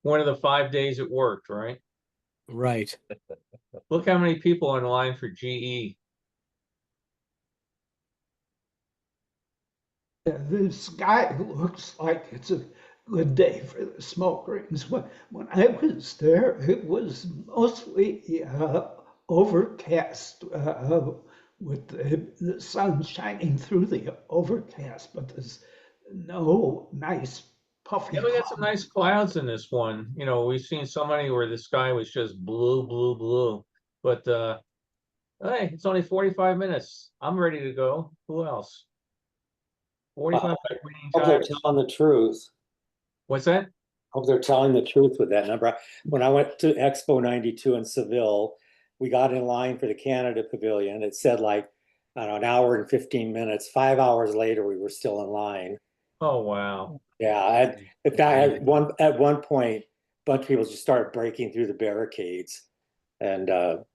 One of the 5 days it worked, right? Right. Look how many people are in line for GE. The sky looks like it's a good day for the smoke rings. When I was there, it was mostly overcast with the sun shining through the overcast, but there's no nice puffy Yeah, we got some cloud. nice clouds in this one. We've seen so many where the sky was just blue, blue, blue. But hey, it's only 45 minutes. I'm ready to go. Who else? 45 waiting Hope they're time. telling the truth. What's that? Hope they're telling the truth with that number. When I went to Expo 92 in Seville, we got in line for the Canada Pavilion. It said like, I don't know, an hour and 15 minutes. 5 hours later, we were still in line. Oh, wow. Yeah, in fact, at one point, a bunch of people just started breaking through the barricades and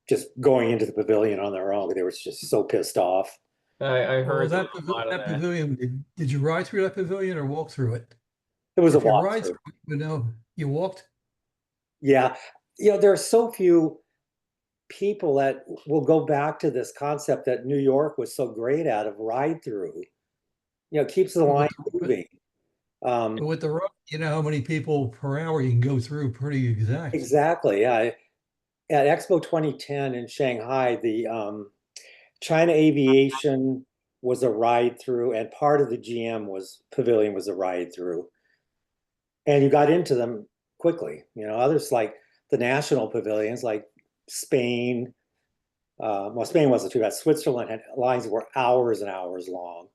just going into the pavilion on their own. They were just so pissed off. I Well, heard there that, was a lot of that that. pavilion, did you ride through that pavilion or walk through it? It was a If you ride walkthrough. through it, you know, you walked. Yeah, there are so few people that will go back to this concept that New York was so great at of ride through. It keeps the line moving. But with the road, you know how many people per hour you can go through pretty exact. Exactly. Yeah. At Expo 2010 in Shanghai, the China Aviation was a ride through, and part of the GM pavilion was a ride through. And you got into them quickly. Others like the national pavilions, like Spain. Well, Spain wasn't too bad. Switzerland had lines that were hours and hours long.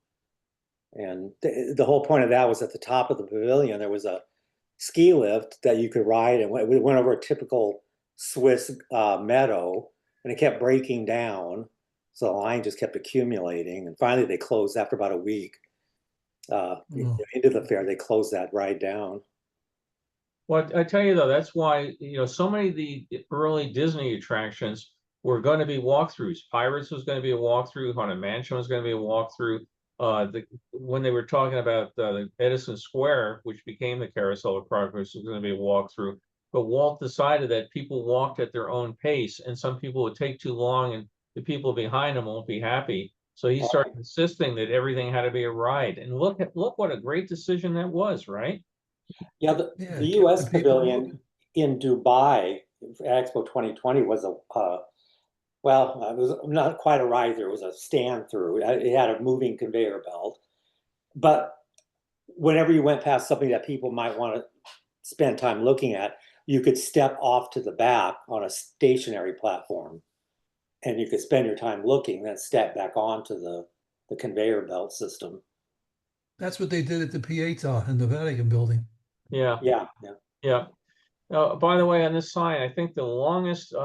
And the whole point of that was at the top of the pavilion, there was a ski lift that you could ride, and we went over a typical Swiss meadow, and it kept breaking down. So the line just kept accumulating. And finally, they closed after about a week into the fair. They closed that ride down. Well, I tell you though, that's why, so many of the early Disney attractions were going to be walkthroughs. Pirates was going to be a walkthrough. Haunted Mansion was going to be a walkthrough. When they were talking about the Edison Square, which became the Carousel of Progress, was going to be a walkthrough. But Walt decided that people walked at their own pace, and some people would take too long, and the people behind them won't be happy. So he started insisting that everything had to be a ride. And look what a great decision that was, right? Yeah, the U.S. pavilion in Dubai at Expo 2020 was well, it was not quite a ride through. It was a stand through. It had a moving conveyor belt. But whenever you went past something that people might want to spend time looking at, you could step off to the back on a stationary platform, and you could spend your time looking, then step back onto the conveyor belt system. That's what they did at the Pietà in the Vatican building. Yeah. Yeah. Yeah. By the way, on this sign, I think the longest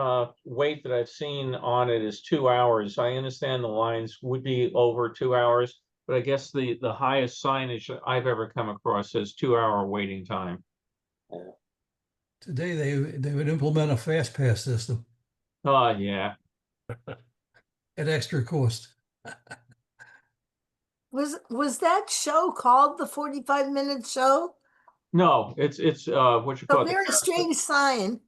wait that I've seen on it is 2 hours. I understand the lines would be over 2 hours, but I guess the highest signage I've ever come across says 2 hour waiting time. Yeah. Today they would implement a fast pass system Oh, yeah. at extra cost. Was that show called the 45-minute show? No, it's what you A call it. very strange sign.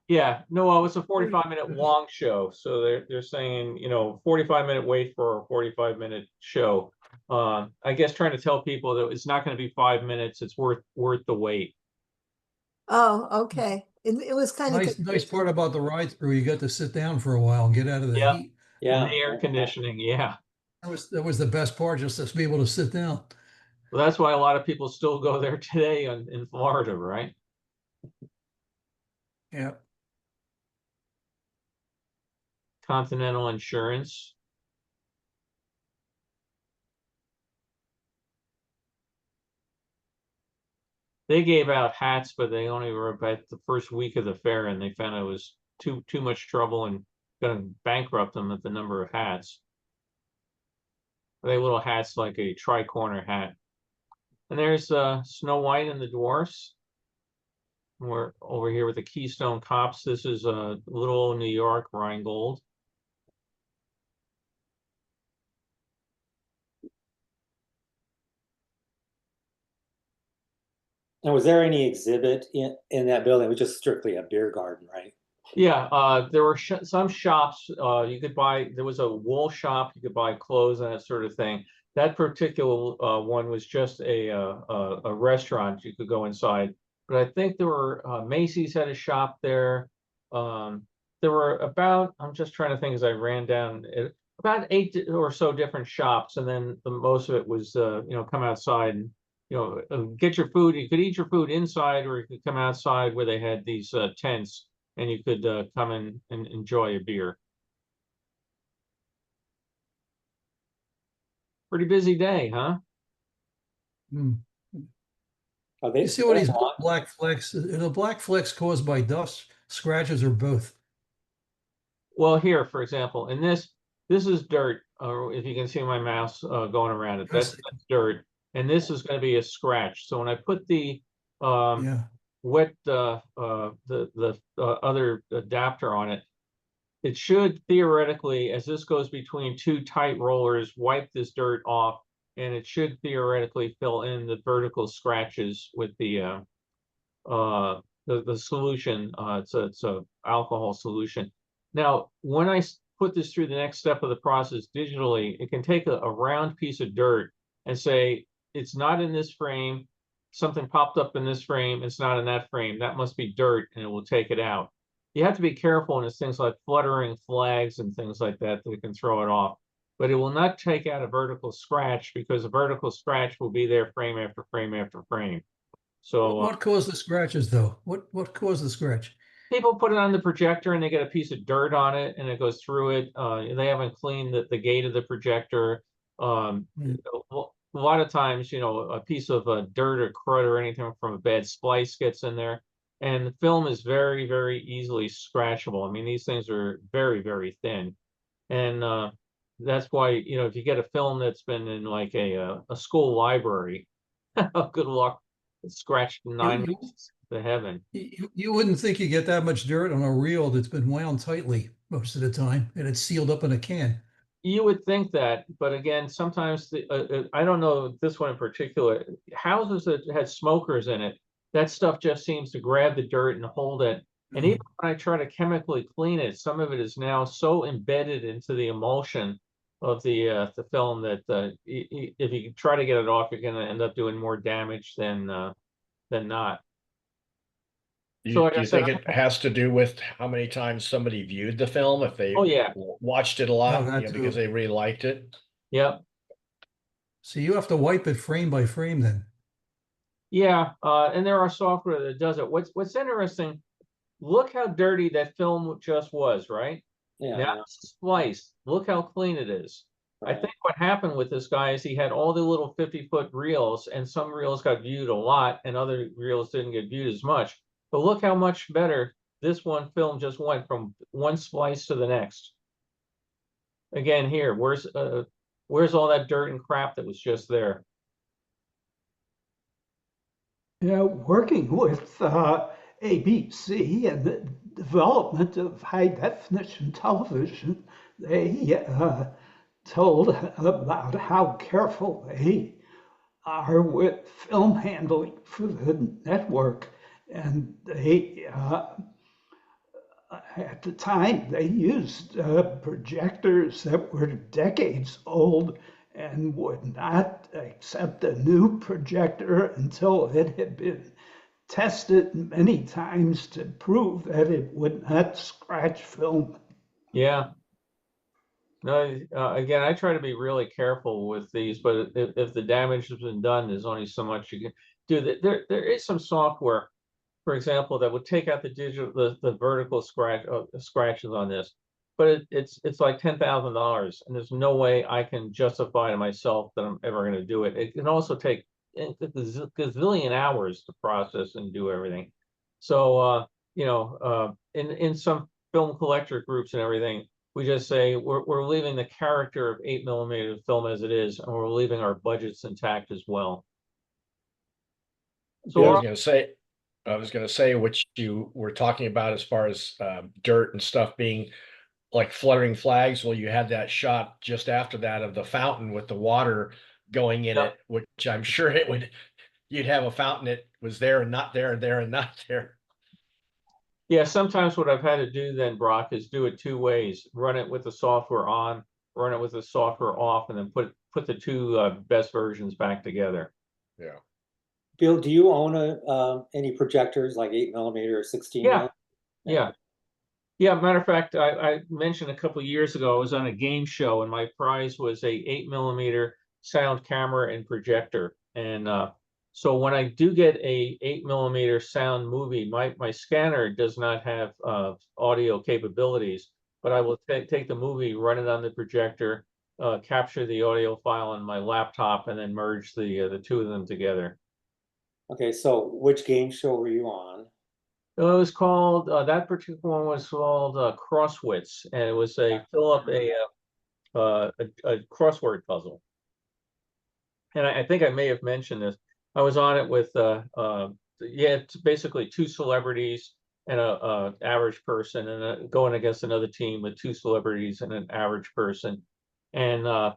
Yeah, no, well, it's a 45-minute long show. So they're saying, 45-minute wait for a 45-minute show. I guess trying to tell people that it's not going to be 5 minutes, it's worth the wait. Oh, okay. It was kind of Nice part about the ride through, you got to sit down for a while and get out of the Yeah. heat. Yeah. The air conditioning, yeah. That was the best part, just to be able to sit down. Well, that's why a lot of people still go there today in Florida, right? Yeah. Continental Insurance. They gave out hats, but they only were about the first week of the fair, and they found it was too much trouble and going to bankrupt them at the number of hats. They little hats like a tri-corner hat. And there's Snow White and the Dwarfs. We're over here with the Keystone Cops. This is little old New York, Rheingold. And was there any exhibit in that building? It was just strictly a beer garden, right? Yeah, there were some shops you could buy. There was a wool shop, you could buy clothes and that sort of thing. That particular one was just a restaurant. You could go inside, but I think there were Macy's had a shop there. There were about, I'm just trying to think as I ran down it, about 8 or so different shops, and then most of it was come outside and get your food. You could eat your food inside, or you could come outside where they had these tents, and you could come in and enjoy a beer. Pretty busy day, huh? Hmm. They You see all these black flecks? The black flecks caused by dust, scratches, or both? Well, here, for example, in this is dirt. If you can see my mouse going around it, that's dirt. and this is going to be a scratch. So when I put the Yeah. wet other adapter on it, it should theoretically, as this goes between two tight rollers, wipe this dirt off, and it should theoretically fill in the vertical scratches with the solution. It's a alcohol solution. Now, when I put this through the next step of the process digitally, it can take a round piece of dirt and say, it's not in this frame, something popped up in this frame, it's not in that frame, that must be dirt, and it will take it out. You have to be careful when it's things like fluttering flags and things like that that can throw it off. But it will not take out a vertical scratch, because a vertical scratch will be there frame after frame after frame. So What caused the scratches though? What caused the scratch? people put it on the projector and they get a piece of dirt on it and it goes through it. They haven't cleaned the gate of the projector. Mm. A lot of times, a piece of dirt or crud or anything from a bad splice gets in there. And the film is very, very easily scratchable. I mean, these things are very, very thin. And that's why, if you get a film that's been in like a school library, good luck. It's scratched 9 You, inches to heaven. you wouldn't think you get that much dirt on a reel that's been wound tightly most of the time and it's sealed up in a can. You would think that, but again, sometimes I don't know this one in particular. Houses that had smokers in it, that stuff just seems to grab the dirt and hold it. And even when I try to chemically clean it, some of it is now so embedded into the emulsion of the film that if you try to get it off, you're going to end up doing more damage than not. So like Do I you said, think it has to do with how many times somebody viewed the film? If they oh yeah, watched it a Oh, lot, that because too. they really liked it? yep. So you have to wipe it frame by frame then. Yeah, and there are software that does it. What's interesting, look how dirty that film just was, right? Yeah, Now yeah, it's spliced. Look how clean it is. I right. think what happened with this guy is he had all the little 50-foot reels, and some reels got viewed a lot, and other reels didn't get viewed as much. But look how much better this one film just went from one splice to the next. Again, here, where's all that dirt and crap that was just there? Working with ABC and the development of high definition television, they told about how careful they are with film handling for the network. And they, at the time, they used projectors that were decades old and would not accept a new projector until it had been tested many times to prove that it would not scratch film. Yeah. No, again, I try to be really careful with these, but if the damage has been done, there's only so much you can do. There is some software, for example, that would take out the vertical scratches on this, but it's like $10,000, and there's no way I can justify to myself that I'm ever going to do it. It can also take a gazillion hours to process and do everything. So in some film collector groups and everything, we just say we're leaving the character of 8mm film as it is, and we're leaving our budgets intact as well. So I was gonna say what you were talking about as far as dirt and stuff being like fluttering flags. Well, you had that shot just after that of the fountain with the water going in it, which I'm sure you'd have a fountain that was there and not there, and there and not there. yeah, sometimes what I've had to do then, Brock, is do it two ways: run it with the software on, run it with the software off, and then put the two best versions back together. Yeah. Bill, do you own any projectors like 8mm or 16mm? Yeah. Matter of fact, I mentioned a couple of years ago I was on a game show and my prize was a 8mm sound camera and projector. And so when I do get a 8mm sound movie, my scanner does not have audio capabilities, but I will take the movie, run it on the projector, capture the audio file on my laptop, and then merge the two of them together. Okay, so which game show were you on? It was called that particular one was called Crosswits, and it was fill up a crossword puzzle. and I think I may have mentioned this. I was on it with it's basically two celebrities and a average person, and going against another team with two celebrities and an average person. And the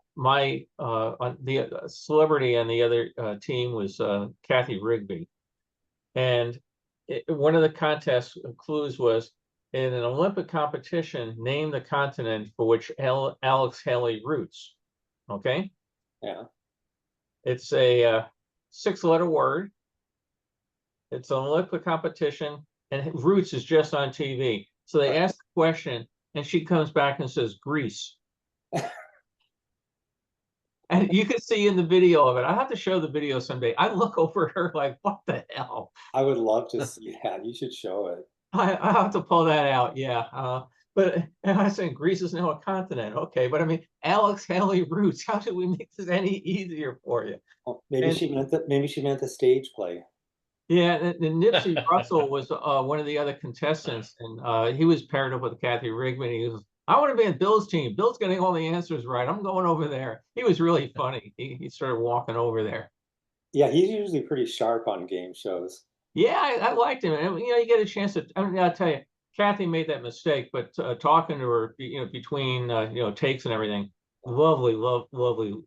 celebrity on the other team was Kathy Rigby. And one of the contest clues was, in an Olympic competition, name the continent for which Alex Haley roots. Okay. Yeah. It's a 6-letter word. It's an Olympic competition, and Roots is just on TV. So they ask the question, and she comes back and says Greece. And you can see in the video of it. I have to show the video someday. I look over her like, what the hell? I would love to see that. You should show it. I have to pull that out. Yeah. But and I say Greece is now a continent. Okay. But I mean, Alex Haley Roots, how do we make this any easier for you? Oh, maybe And- she meant that. Maybe she meant the stage play. Yeah, and Nipsey Russell was one of the other contestants, and he was paired up with Kathy Rigby. And he was, I want to be on Bill's team. Bill's getting all the answers right. I'm going over there. He was really funny. He started walking over there. Yeah, he's usually pretty sharp on game shows. Yeah, I liked him. And, you get a chance to. I mean, I'll tell you, Kathy made that mistake, but talking to her, between takes and everything, lovely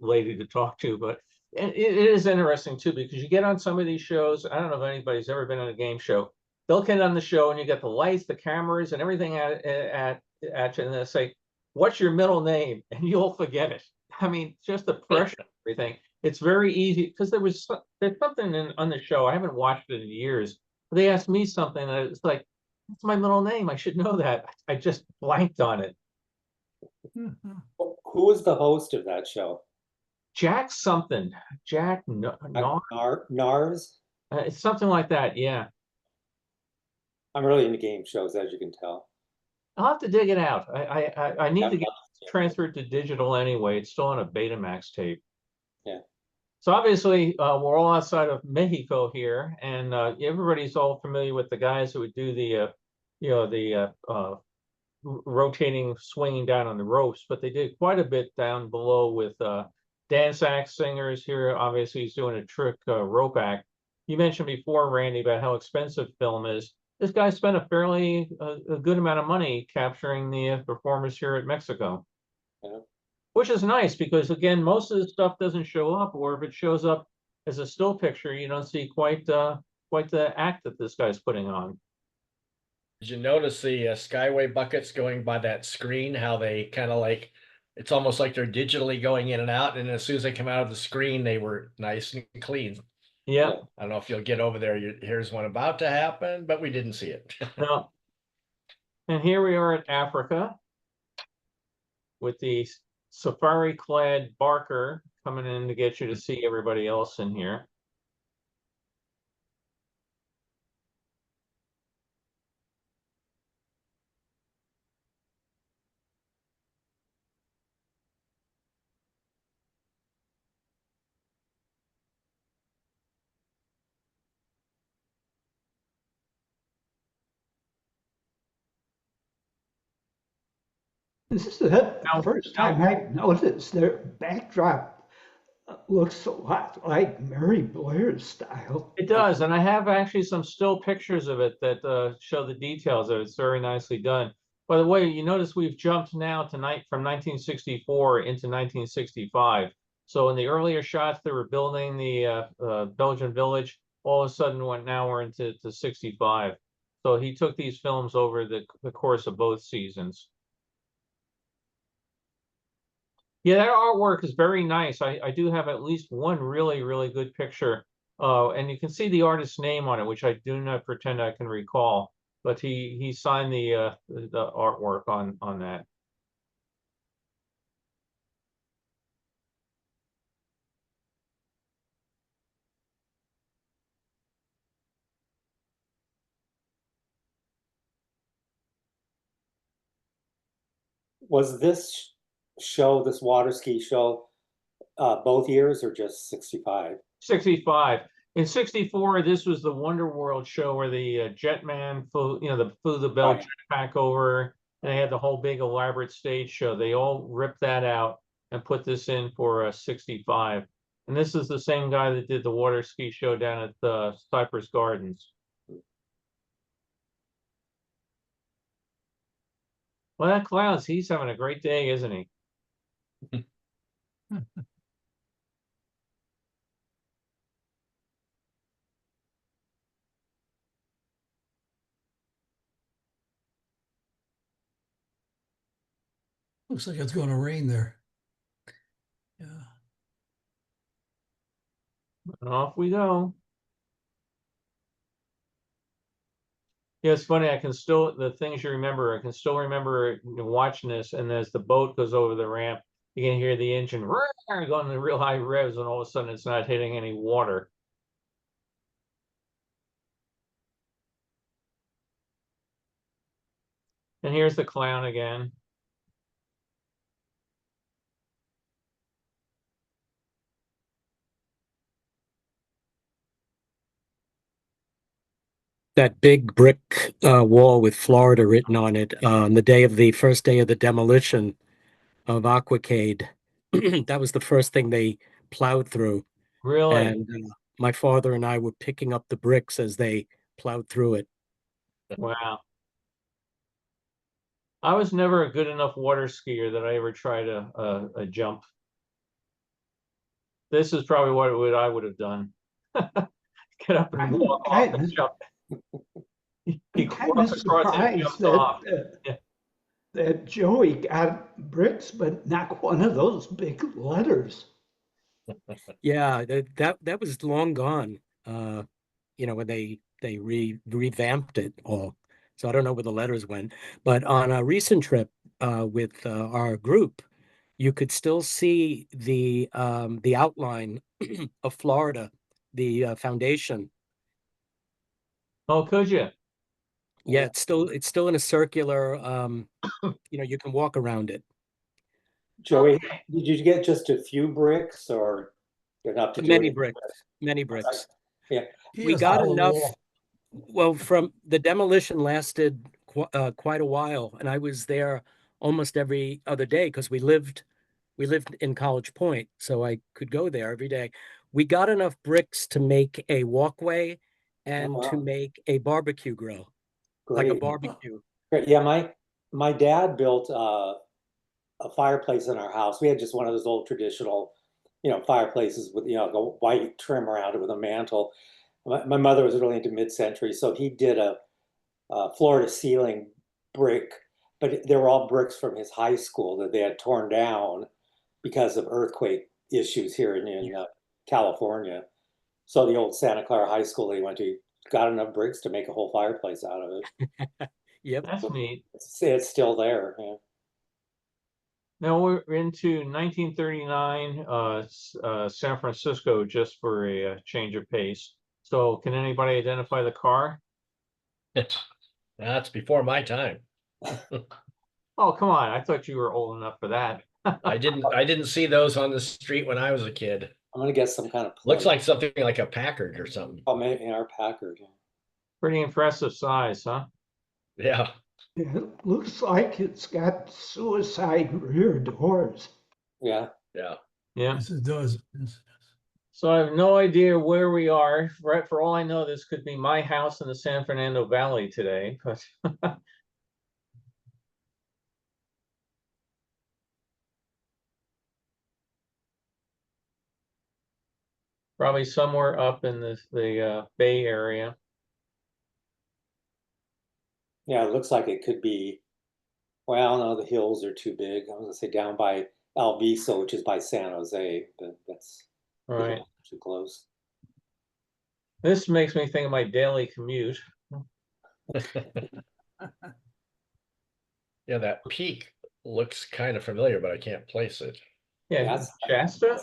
lady to talk to. But it is interesting too, because you get on some of these shows. I don't know if anybody's ever been on a game show. They'll get on the show and you get the lights, the cameras, and everything at you, and they'll say, "What's your middle name?" And you'll forget it. I mean, just the pressure and everything. It's very easy because there's something on the show. I haven't watched it in years. But they asked me something, and it's like, "That's my middle name. I should know that." I just blanked on it. Who was the host of that show? Jack something. Jack Nars? It's something like that. Yeah. I'm really into game shows, as you can tell. I'll have to dig it out. I need Yeah, to get transferred to digital anyway. It's still on a Betamax tape. Yeah. So obviously, we're all outside of Mexico here, and everybody's all familiar with the guys who would do the rotating, swinging down on the ropes. But they did quite a bit down below with dance act singers. Here, obviously, he's doing a trick rope act. You mentioned before, Randy, about how expensive film is. This guy spent a fairly a good amount of money capturing the performers here at Mexico. Yeah. Which is nice because, again, most of the stuff doesn't show up, or if it shows up as a still picture, you don't see quite the act that this guy's putting on. Did you notice the Skyway buckets going by that screen? How they kind of like, it's almost like they're digitally going in and out, and as soon as they come out of the screen, they were nice and clean. Yeah. I don't know if you'll get over there. Here's one about to happen, but we didn't see it. No. And here we are at Africa with the safari-clad Barker coming in to get you to see everybody else in here. This is the first time I've noticed their backdrop looks a lot like Mary Blair's style. It does, and I have actually some still pictures of it that show the details of it. It's very nicely done. By the way, you notice we've jumped now tonight from 1964 into 1965. So in the earlier shots, they were building the Belgian village. All of a sudden, we're into 65. So he took these films over the course of both seasons. Yeah, that artwork is very nice. I do have at least one really good picture. And you can see the artist's name on it, which I do not pretend I can recall. But he signed the artwork on that. Was this show, this water ski show, both years or just 65? 65. In 64, this was the Wonder World show where the Jetman flew the Bell jetpack over, and they had the whole big elaborate stage show. They all ripped that out and put this in for 65. And this is the same guy that did the water ski show down at the Cypress Gardens. Well, that Clouds, he's having a great day, isn't he? Looks like it's going to rain there. Yeah. And off we go. Yeah, it's funny. I can still, the things you remember, I can still remember watching this. And as the boat goes over the ramp, you can hear the engine going to real high revs, and all of a sudden it's not hitting any water. And here's the clown again. That big brick wall with Florida written on it on the day of the first day of the demolition of Aquacade. That was the first thing they plowed through. Really? And my father and I were picking up the bricks as they plowed through it. Wow. I was never a good enough water skier that I ever tried a jump. This is probably what I would have done. Get up and I'm walk off and jump. He kind of walks across and surprised jumps that off. Yeah. that Joey got bricks, but not one of those big letters. Yeah, that was long gone. When they revamped it all. So I don't know where the letters went. But on a recent trip with our group, you could still see the outline of Florida, the foundation. Oh, could you? Yeah, it's still in a circular. You can walk around it. Joey, Okay. did you get just a few bricks or enough to do Many it? bricks, many bricks. Yeah. We got enough. Well, from the demolition lasted quite a while, and I was there almost every other day because we lived in College Point, so I could go there every day. We got enough bricks to make a walkway and to wow. make a barbecue grill, like a Great. barbecue. Great. Yeah, my dad built a fireplace in our house. We had just one of those old traditional, fireplaces with, the white trim around it with a mantle. My mother was really into mid-century, so he did a floor to ceiling brick, but they were all bricks from his high school that they had torn down because of earthquake issues here in California. So the old Santa Clara High School he went to got enough bricks to make a whole fireplace out of it. Yep. That's neat. It's still there. Yeah. Now we're into 1939, San Francisco, just for a change of pace. So can anybody identify the car? That's before my time. Oh, come on. I thought you were old enough for that. I didn't see those on the street when I was a kid. I'm gonna get some kind of Looks plate. like something like a Packard or something. Oh, maybe our Packard. Pretty impressive size, huh? Yeah. It looks like it's got suicide rear doors. Yeah. Yeah. Yeah. Yes, it does. Yes. So I have no idea where we are. Right, for all I know, this could be my house in the San Fernando Valley today, but probably somewhere up in the Bay Area. Yeah, it looks like it could be, well, no, the hills are too big. I was gonna say down by Alviso, which is by San Jose, but that's Right. too close. This makes me think of my daily commute. Yeah, that peak looks kind of familiar, but I can't place it. Yeah, That's- Shasta?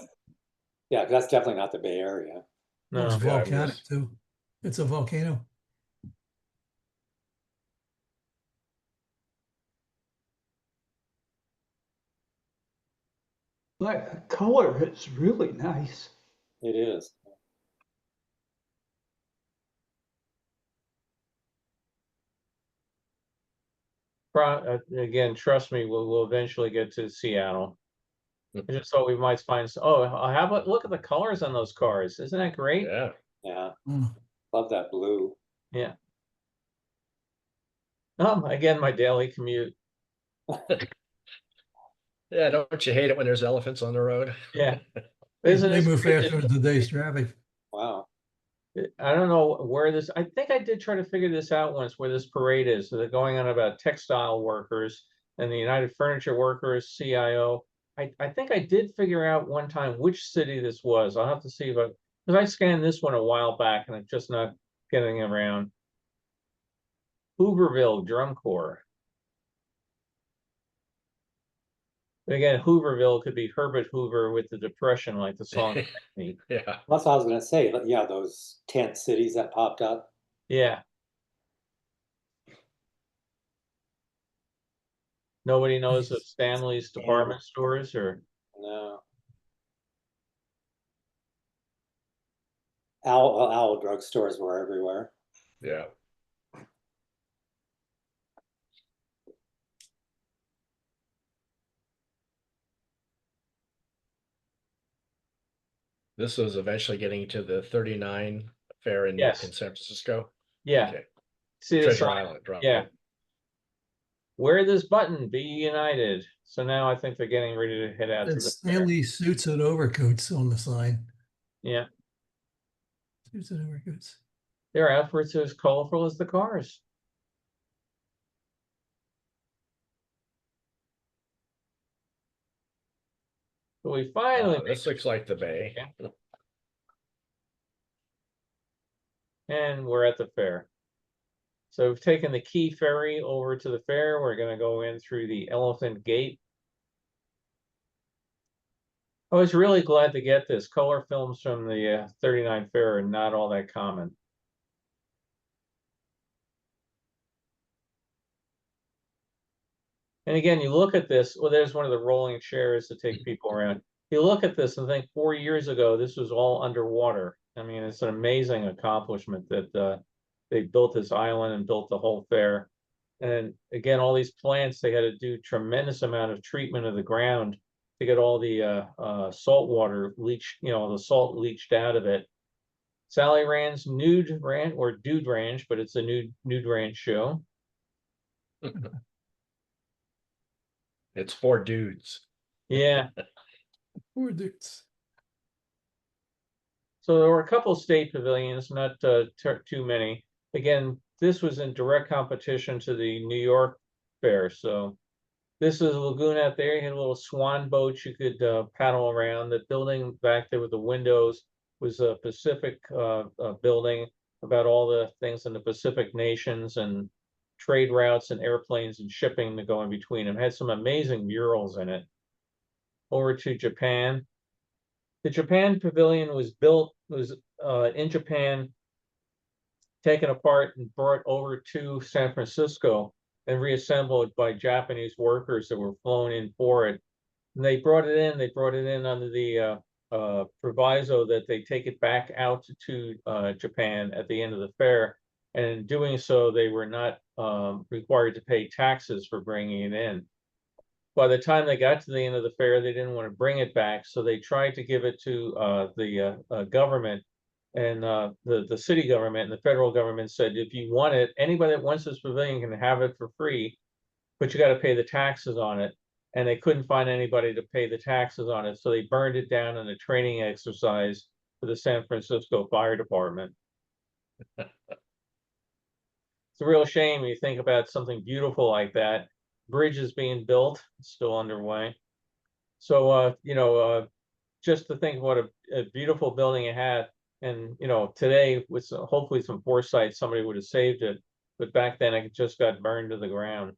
Yeah, that's definitely not the Bay Area. No. Looks Yeah, I'm volcanic just- too. It's a volcano. Like the color is really nice. It is. Again, trust me, we'll eventually get to Seattle. I just thought we might find, oh, how about, look at the colors on those cars. Isn't that great? Yeah. Yeah, Mm. love that blue. Yeah. Again, my daily commute. Yeah, don't you hate it when there's elephants on the road? Yeah. They Isn't this move great? faster than today's traffic. Wow. I don't know where this, I think I did try to figure this out once, where this parade is. So they're going on about textile workers and the United Furniture Workers, CIO. I think I did figure out one time which city this was. I'll have to see if I, because I scanned this one a while back and I'm just not getting around. Hooverville Drum Corps. But again, Hooverville could be Herbert Hoover with the Depression, like the song. Yeah. That's what I was gonna say, but yeah, those tent cities that popped up. Yeah. Nobody knows of Stanley's department stores or No. Owl drugstores were everywhere. Yeah. This was eventually getting to the 39 fair in Yes. San Francisco. Yeah. Okay. See the Treasure sign? Island. Right. Yeah. Wear this button, be united. So now I think they're getting ready to head out to It's the fair. Stanley suits and overcoats on the sign. Yeah. Suits and overcoats. Their outfits are as colorful as the cars. So we finally This looks like the bay. and we're at the fair. So we've taken the Key Ferry over to the fair. We're going to go in through the Elephant Gate. I was really glad to get this. Color films from the 39 fair are not all that common. And again, you look at this, well, there's one of the rolling chairs to take people around. You look at this and think 4 years ago, this was all underwater. I mean, it's an amazing accomplishment that they built this island and built the whole fair. And again, all these plants, they had to do tremendous amount of treatment of the ground to get all the salt water leached, the salt leached out of it. Sally Rand's Nude Ranch or Dude Ranch, but it's a nude ranch show. It's for dudes. Yeah. Poor dudes. So there were a couple state pavilions, not too many. Again, this was in direct competition to the New York Fair. So this is a lagoon out there. You had a little swan boat you could paddle around. The building back there with the windows was a Pacific building about all the things in the Pacific nations and trade routes and airplanes and shipping to go in between them. Had some amazing murals in it. Over to Japan. The Japan Pavilion was in Japan, taken apart and brought over to San Francisco and reassembled by Japanese workers that were flown in for it. And they brought it in under the proviso that they take it back out to Japan at the end of the fair. And in doing so, they were not required to pay taxes for bringing it in. By the time they got to the end of the fair, they didn't want to bring it back, so they tried to give it to the government, and the city government and the federal government said, if you want it, anybody that wants this pavilion can have it for free, but you got to pay the taxes on it. And they couldn't find anybody to pay the taxes on it, so they burned it down in a training exercise for the San Francisco Fire Department. It's a real shame when you think about something beautiful like that. Bridge is being built, still underway. So, just to think what a beautiful building it had. And, today with hopefully some foresight, somebody would have saved it. But back then it just got burned to the ground.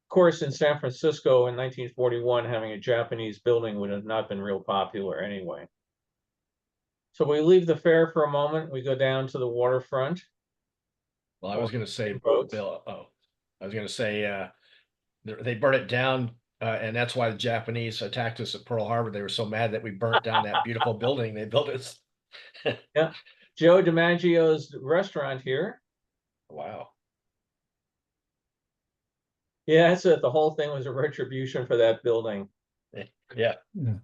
Of course, in San Francisco in 1941, having a Japanese building would have not been real popular anyway. So we leave the fair for a moment. We go down to the waterfront. Well, I was going to say, Boats. Bill, I was going to say, they burned it down, and that's why the Japanese attacked us at Pearl Harbor. They were so mad that we burnt down that beautiful building they built us. Yeah, Joe DiMaggio's restaurant here. Wow. Yeah, that's it. The whole thing was a retribution for that building. Yeah. Yeah.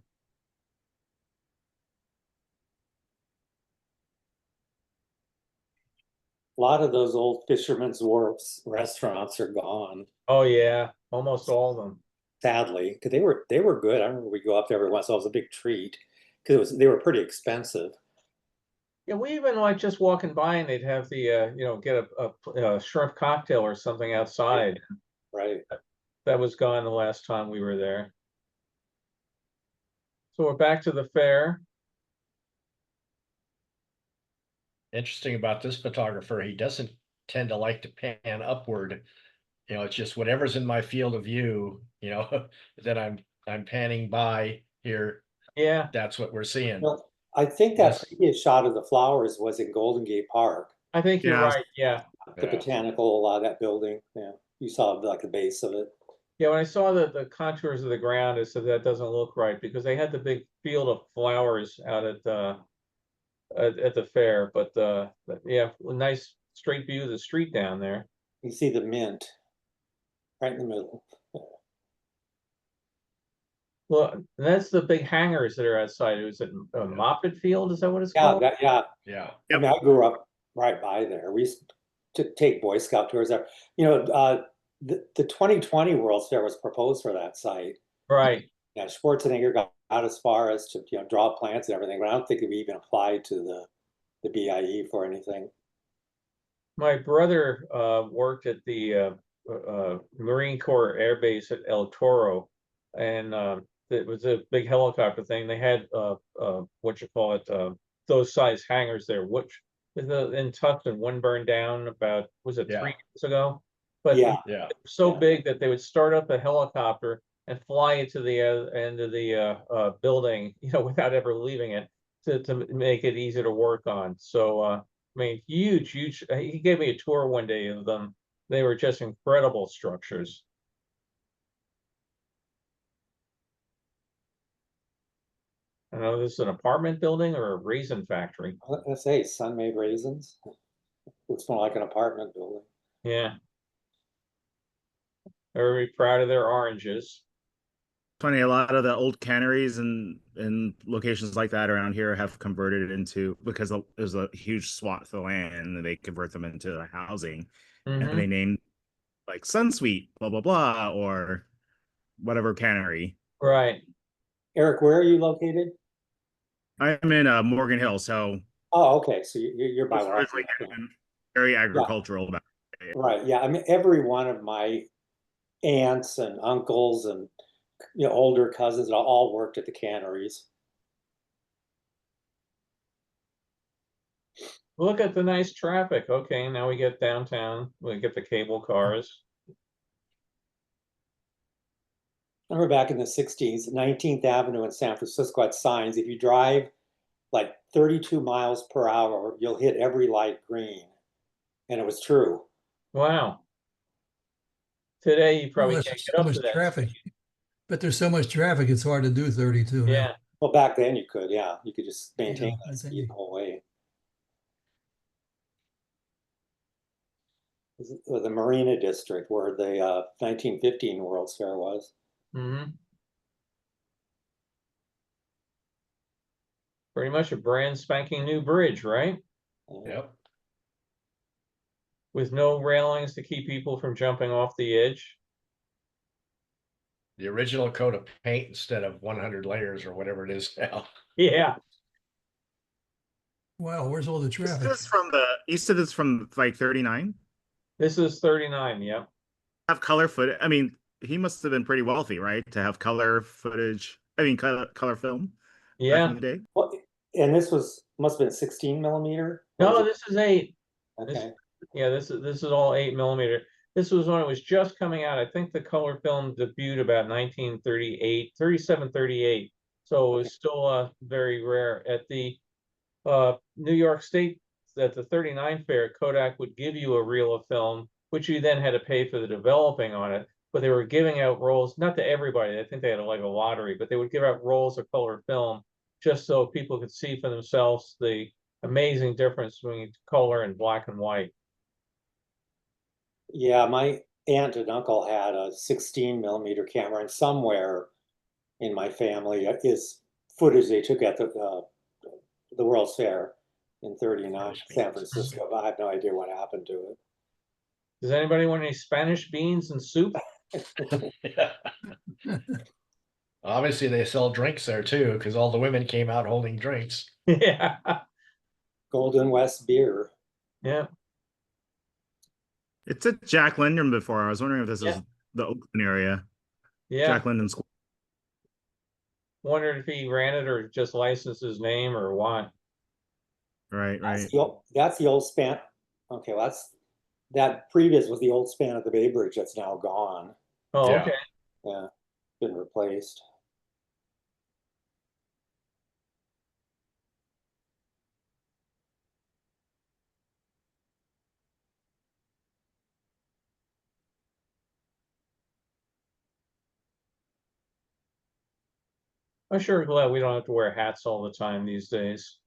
A lot of those old Fisherman's Wharfs restaurants are gone, Oh yeah, almost all of them. sadly, because they were good. I remember we go up there every once in a while. It was a big treat because they were pretty expensive. Yeah, we even like just walking by and they'd have the get a shrimp cocktail or something outside. Right. That was gone the last time we were there. So we're back to the fair. Interesting about this photographer, he doesn't tend to like to pan upward. It's just whatever's in my field of view, that I'm panning by here. Yeah, That's what we're seeing. Well, I think that Yes. previous shot of the flowers was in Golden Gate Park, I think you're Yeah. right. Yeah. the Yeah. botanical, that building. Yeah, you saw like the base of it. Yeah, when I saw the contours of the ground, I said that doesn't look right because they had the big field of flowers out at the fair. But yeah, a nice straight view of the street down there. You see the mint right in the middle. Well, that's the big hangars that are outside. Was it Moffett Field? Is that what it's Yeah, called? yeah. Yeah. I mean, I grew up right by there. We used to take Boy Scout tours there. The 2020 World's Fair was proposed for that site. Right. Yeah, Schwarzenegger got out as far as to draw plants and everything, but I don't think it even applied to the BIE for anything. My brother worked at the Marine Corps Air Base at El Toro, and it was a big helicopter thing. They had what you call it, those size hangars there, which in Tucson, one burned down about, was it Yeah. 3 years ago? But Yeah. Yeah. so Yeah. big that they would start up a helicopter and fly it to the end of the building, without ever leaving it to make it easy to work on. So I mean, huge. He gave me a tour one day of them. They were just incredible structures. I know this is an apartment building or a raisin factory. Let's say sun-made raisins. Looks more like an apartment building. Yeah. Very proud of their oranges. Funny, a lot of the old canneries and locations like that around here have converted it into, because there's a huge swath of land, and they convert them into housing, and Mhm. they name like Sunsweet, blah blah blah, or whatever cannery. Right. Eric, where are you located? I'm in Morgan Hill, so Oh, okay. So you're by where I historically live. have been very agricultural about it. Right. Yeah. I mean, every one of my aunts and uncles and older cousins all worked at the canneries. Look at the nice traffic. Okay, now we get downtown. We get the cable cars. I remember back in the 60s, 19th Avenue in San Francisco had signs. If you drive like 32 miles per hour, you'll hit every light green. And it was true. Wow. Today you probably There's can't so get up much to that. traffic, but there's so much traffic, it's hard to do 32 now. Yeah. Well, back then you could, yeah. You could just maintain Yeah, that I think speed the whole way. This is the Marina District where the 1915 World's Fair was. Mm-hmm. Pretty much a brand spanking new bridge, right? Yep. With no railings to keep people from jumping off the edge. The original coat of paint instead of 100 layers or whatever it is now. Yeah. Wow, where's all the traffic? You said it's from like 39? This is 39, yep. Have color footage. I mean, he must have been pretty wealthy, right? To have color footage. I mean, color film back Yeah. in the day. Well, and this must have been 16 millimeter. No, this is 8. Okay. This is all 8mm. This was when it was just coming out. I think the color film debuted about 1938, 37, 38. So it was still very rare. At the New York State, at the 39 fair, Kodak would give you a reel of film, which you then had to pay for the developing on it. But they were giving out rolls, not to everybody. I think they had like a lottery, but they would give out rolls of color film just so people could see for themselves the amazing difference between color and black and white. Yeah, my aunt and uncle had a 16mm camera, and somewhere in my family is footage they took at the World's Fair in '39, San Francisco, but I have no idea what happened to it. Does anybody want any Spanish beans and soup? Yeah. Obviously, they sell drinks there too, because all the women came out holding drinks. Yeah, Golden West beer. yeah. It's at Jack London before. I was wondering if this Yeah. is the Oakland area. Yeah, Jack London School. wondered if he ran it or just licensed his name or what. Right, right. That's the old span. Okay, well, that previous was the old span at the Bay Bridge that's now gone. Oh, Yeah. okay. Yeah, been replaced. I'm sure glad we don't have to wear hats all the time these days.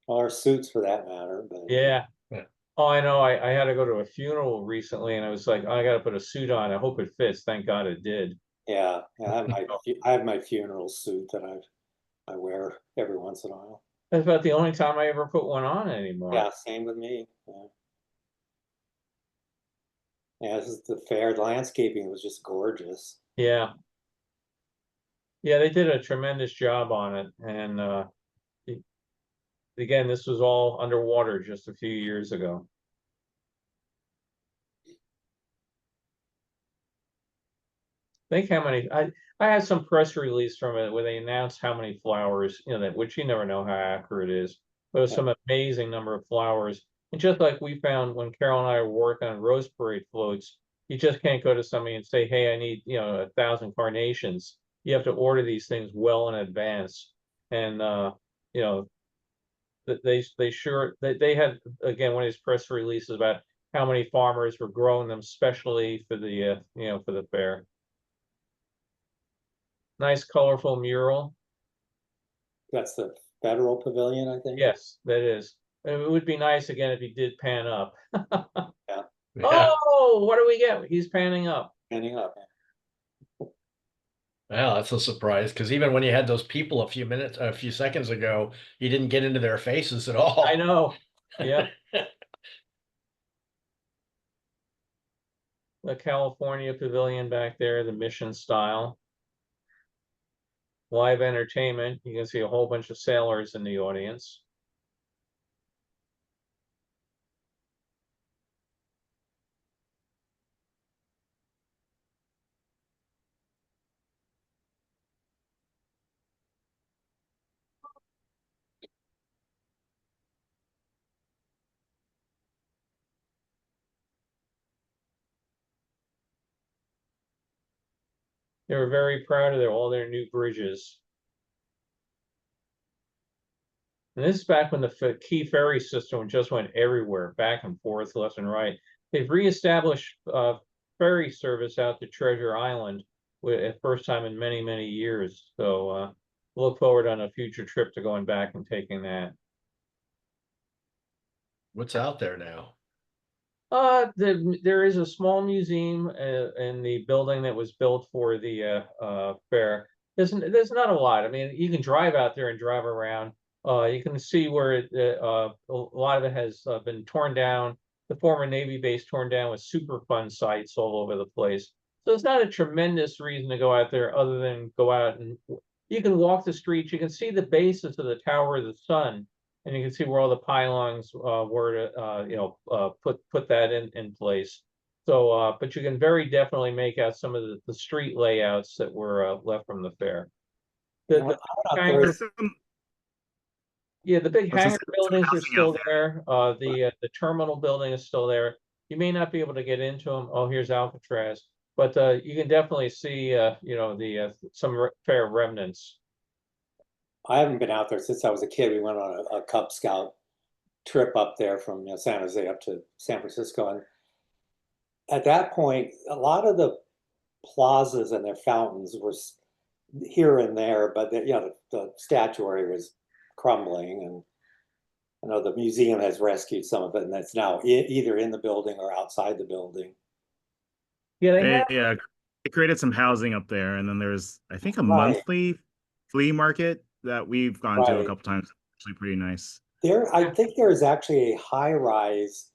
Or suits for that matter, but Yeah. Yeah. Oh, I know. I had to go to a funeral recently and I was like, oh, I got to put a suit on. I hope it fits. Thank God it did. yeah, I have my funeral suit that I wear every once in a while. That's about the only time I ever put one on anymore. Yeah, same with me. Yeah. Yeah, this is the fair. The landscaping was just gorgeous. Yeah. Yeah, they did a tremendous job on it. And again, this was all underwater just a few years ago. Think how many I had some press release from it where they announced how many flowers, that which you never know how accurate it is, but it was some amazing number of flowers. And just like we found when Carol and I were working on Rose Parade floats, you just can't go to somebody and say, hey, I need, 1,000 carnations. You have to order these things well in advance. And they had again one of these press releases about how many farmers were growing them specially for the for the fair. Nice colorful mural. That's the Federal Pavilion, I think. Yes, that is. It would be nice again if he did pan up. Yeah. Oh, what do we get? He's panning up. Panning up. Well, that's a surprise because even when you had those people a few seconds ago, you didn't get into their faces at all. I know. Yeah. The California Pavilion back there, the Mission style. Live entertainment. You can see a whole bunch of sailors in the audience. They were very proud of all their new bridges. And this is back when the key ferry system just went everywhere, back and forth, left and right. They've reestablished ferry service out to Treasure Island at first time in many, many years. So look forward on a future trip to going back and taking that. What's out there now? There is a small museum in the building that was built for the fair. There's not a lot. I mean, you can drive out there and drive around. You can see where a lot of it has been torn down. The former Navy base torn down with Superfund sites all over the place. So it's not a tremendous reason to go out there other than go out and you can walk the streets. You can see the basis of the Tower of the Sun. And you can see where all the pylons were to, put that in place. So, but you can very definitely make out some of the street layouts that were left from the fair. The hangar, the big hangar buildings are still there. The terminal building is still there. You may not be able to get into them. Oh, here's Alcatraz, but you can definitely see, some fair remnants. I haven't been out there since I was a kid. We went on a Cub Scout trip up there from San Jose up to San Francisco. And at that point, a lot of the plazas and their fountains were here and there, but the statuary was crumbling. And I know the museum has rescued some of it, and that's now either in the building or outside the building. Yeah, they They have. they created some housing up there, and then there's I think a Right. monthly flea market that we've gone to a Right. couple times. Actually, pretty nice. I think there is actually a high-rise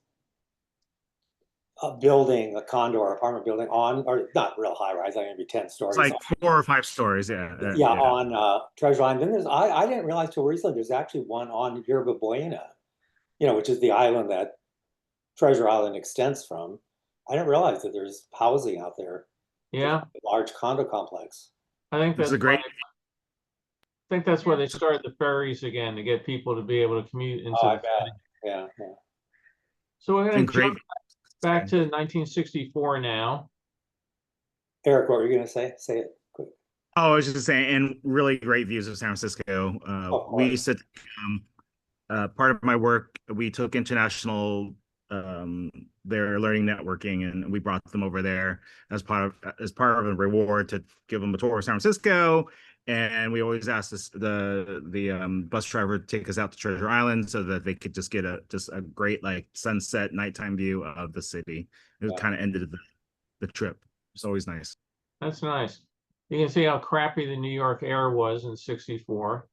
building, a condo or apartment building on, or not real high-rise, I think maybe 10 It's stories. like 4 or 5 stories. Yeah, Yeah, on Treasure Island. Then I didn't realize till recently there's actually one on Yerba Buena, which is the island that Treasure Island extends from. I didn't realize that there's housing out there. Yeah, A large condo complex. I think It's that's a great. why they started the ferries again, to get people to be able to commute into Oh, I the bet. city. Yeah. So we're going And to great. jump back to 1964 now. Eric, what were you going to say? Say it quick. Oh, I was just saying, and really great views of San Francisco. Of We course. used to, part of my work, we took international, their learning networking, and we brought them over there as part of a reward to give them a tour of San Francisco. And we always asked the bus driver to take us out to Treasure Island so that they could just get a great like sunset nighttime view of the city. It kind of ended the trip. It's always nice. That's nice. You can see how crappy the New York air was in 64.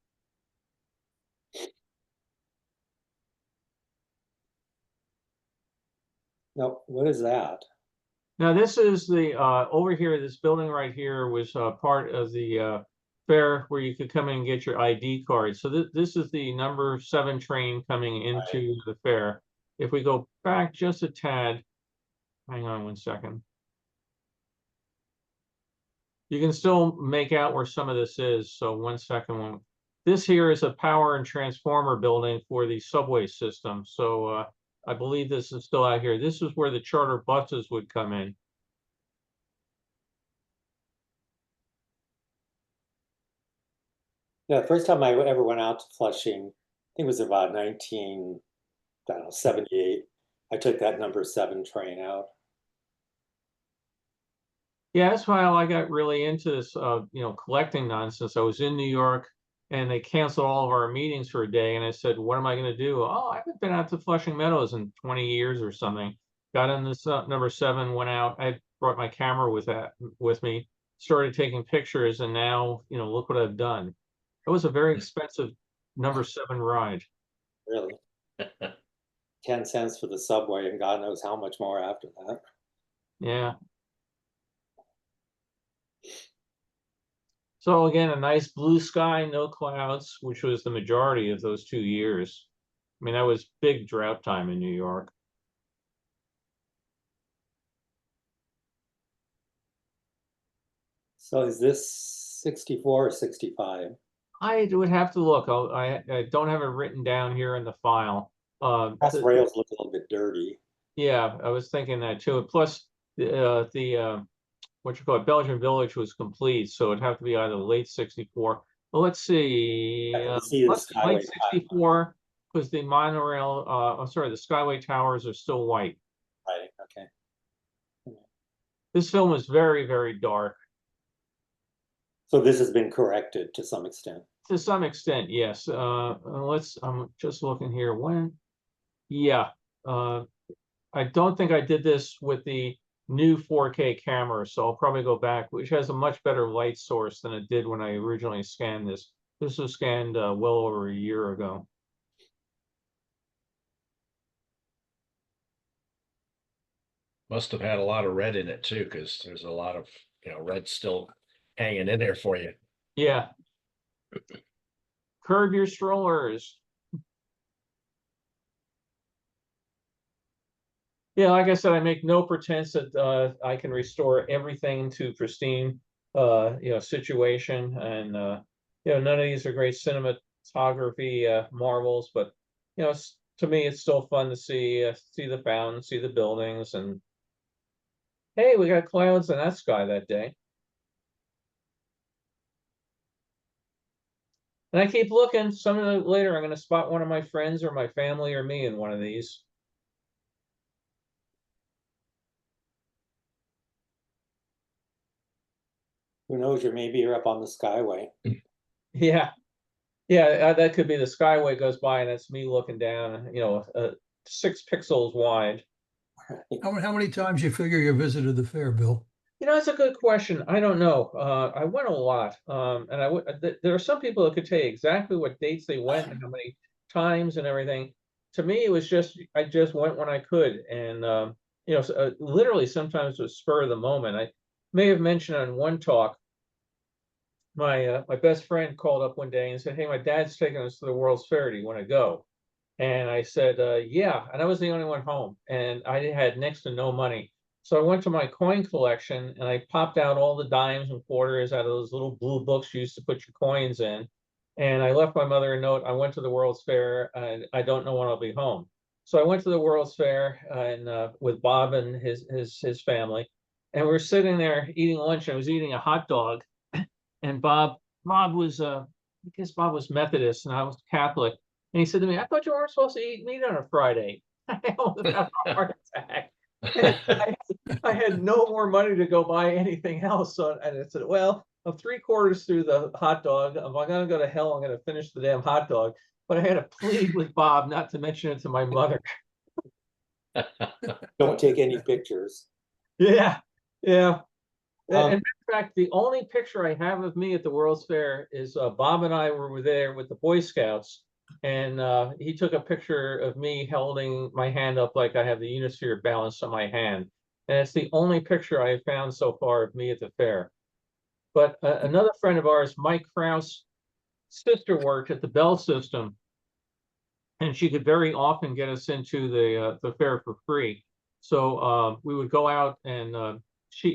No, what is that? Now, this is the, over here, this building right here was part of the fair where you could come in and get your ID card. So this is the number 7 train coming into the fair. If we go back just a tad, hang on one second. You can still make out where some of this is. So one second. This here is a power and transformer building for the subway system. So I believe this is still out here. This is where the charter buses would come in. Yeah, the first time I ever went out to Flushing, I think it was about 78. I took that number 7 train out. Yeah, that's why I got really into this, collecting nonsense. I was in New York and they canceled all of our meetings for a day. And I said, what am I going to do? Oh, I haven't been out to Flushing Meadows in 20 years or something. Got in this number 7, went out. I brought my camera with me, started taking pictures, and now, look what I've done. It was a very expensive number 7 ride. Really? 10 cents for the subway, and God knows how much more after that. Yeah. So again, a nice blue sky, no clouds, which was the majority of those 2 years. I mean, that was big drought time in New York. So is this 64 or 65? I would have to look. I don't have it written down here in the file. Past rails look a little bit dirty. Yeah, I was thinking that too. Plus, the what you call it, Belgian Village was complete, so it'd have to be either late 64. Well, let's see. I can see the Late Skyway 64, because the monorail, I'm sorry, the Skyway towers are still white. Right, okay. This film is very, very dark. So this has been corrected to some extent. To some extent, yes. I'm just looking here. Yeah. I don't think I did this with the new 4K camera, so I'll probably go back, which has a much better light source than it did when I originally scanned this. This was scanned well over a year ago. Must have had a lot of red in it too, because there's a lot of, red still hanging in there for you. Yeah. Curb your strollers. Yeah, like I said, I make no pretense that I can restore everything to pristine, situation, and none of these are great cinematography marvels, but to me, it's still fun to see the fountains, see the buildings, and hey, we got clouds in that sky that day. And I keep looking. Some of the later, I'm going to spot one of my friends or my family or me in one of these. Who knows, maybe you're up on the Skyway. Yeah. Yeah, that could be the Skyway goes by and it's me looking down, 6 pixels wide. How many times you figure you visited the fair, Bill? It's a good question. I don't know. I went a lot, and there are some people that could tell you exactly what dates they went and how many times and everything. To me, it was just I just went when I could, and literally sometimes it was spur of the moment. I may have mentioned on one talk, my best friend called up one day and said, "Hey, my dad's taking us to the World's Fair. Do you want to go?" And I said, yeah. And I was the only one home and I had next to no money. So I went to my coin collection and I popped out all the dimes and quarters out of those little blue books you used to put your coins in. And I left my mother a note. I went to the World's Fair and I don't know when I'll be home. So I went to the World's Fair and with Bob and his family. And we were sitting there eating lunch. I was eating a hot dog. And Bob was I guess Bob was Methodist and I was Catholic. And he said to me, I thought you weren't supposed to eat meat on a Friday. I almost had a heart attack. And I had no more money to go buy anything else. So, and I said, well, I'm 3/4 through the hot dog. If I'm going to go to hell, I'm going to finish the damn hot dog. But I had to plead with Bob not to mention it to my mother. Don't take any pictures. Yeah, yeah. Um, In fact, the only picture I have of me at the World's Fair is Bob and I were there with the Boy Scouts, and he took a picture of me holding my hand up like I have the Unisphere balanced on my hand. And it's the only picture I have found so far of me at the fair. But another friend of ours, Mike Krause, sister worked at the Bell System, and she could very often get us into the fair for free. So we would go out and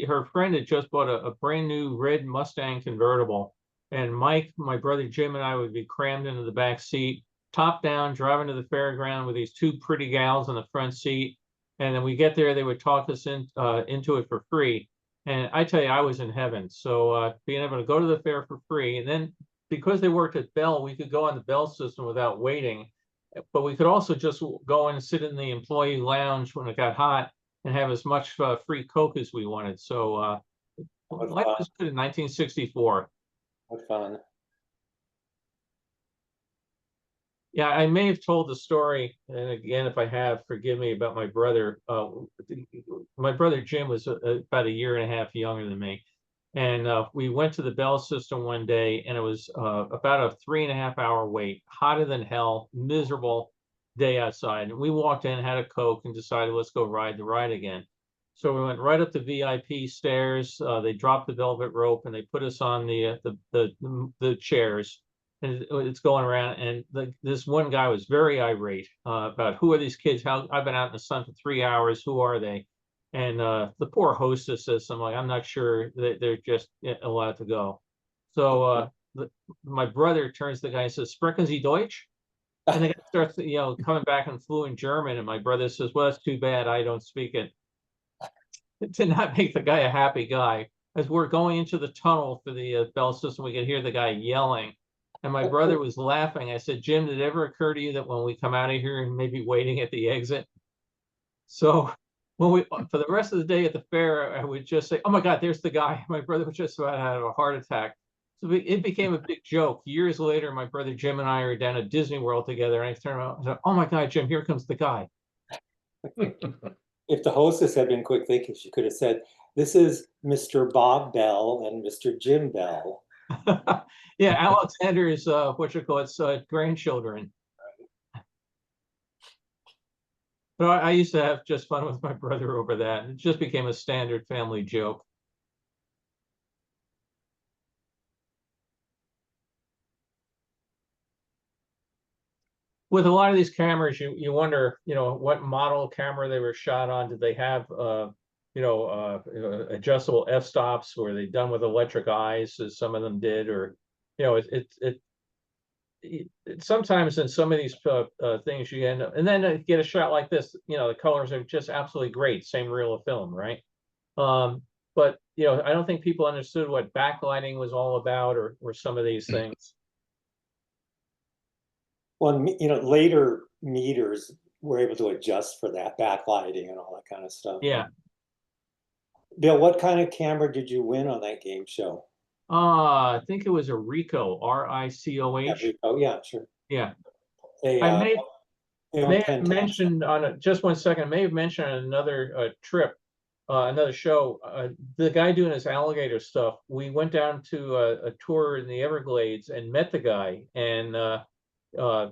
her friend had just bought a brand new red Mustang convertible, and Mike, my brother Jim, and I would be crammed into the back seat, top down, driving to the fairground with these 2 pretty gals in the front seat. And then we get there, they would talk us into it for free. And I tell you, I was in heaven. So being able to go to the fair for free, and then because they worked at Bell, we could go on the Bell System without waiting. But we could also just go in and sit in the employee lounge when it got hot and have as much free Coke as we wanted. So life was good in 1964. what fun. Yeah, I may have told the story, and again, if I have, forgive me, about my brother. My brother Jim was about 1.5 years younger than me. And we went to the Bell System one day, and it was about a 3.5 hour wait, hotter than hell, miserable day outside. And we walked in, had a Coke, and decided, let's go ride the ride again. So we went right up the VIP stairs. They dropped the velvet rope, and they put us on the chairs. And it's going around, and this one guy was very irate about who are these kids? How I've been out in the sun for 3 hours. Who are they? And the poor hostess says something like, I'm not sure that they're just allowed to go. So my brother turns to the guy and says, Sprechen Sie Deutsch? And the guy starts, coming back in fluent German. And my brother says, well, that's too bad. I don't speak it. It did not make the guy a happy guy. As we're going into the tunnel for the Bell System, we could hear the guy yelling. And my brother was laughing. I said, Jim, did it ever occur to you that when we come out of here and maybe waiting at the exit? So for the rest of the day at the fair, I would just say, oh my God, there's the guy. My brother was just about to have a heart attack. So it became a big joke. Years later, my brother Jim and I are down at Disney World together. And I turned around and said, oh my God, Jim, here comes the guy. If the hostess had been quick thinking, she could have said, this is Mr. Bob Bell and Mr. Jim Bell. Yeah, Alexander's grandchildren. But I used to have just fun with my brother over that. It just became a standard family joke. With a lot of these cameras, you wonder, what model camera they were shot on. Did they have, adjustable f-stops? Were they done with electric eyes, as some of them did? Or, sometimes in some of these things you end up, and then get a shot like this, the colors are just absolutely great, same reel of film, right? But I don't think people understood what backlighting was all about, or some of these things. Well, later meters were able to adjust for that backlighting and all that kind of stuff. Yeah. Bill, what kind of camera did you win on that game show? I think it was a Ricoh, Yeah, Ricoh. Rico, yeah, sure. Yeah, They, I they own may have Pentax. mentioned on just 1 second. I may have mentioned on another trip, another show. The guy doing his alligator stuff. We went down to a tour in the Everglades and met the guy, and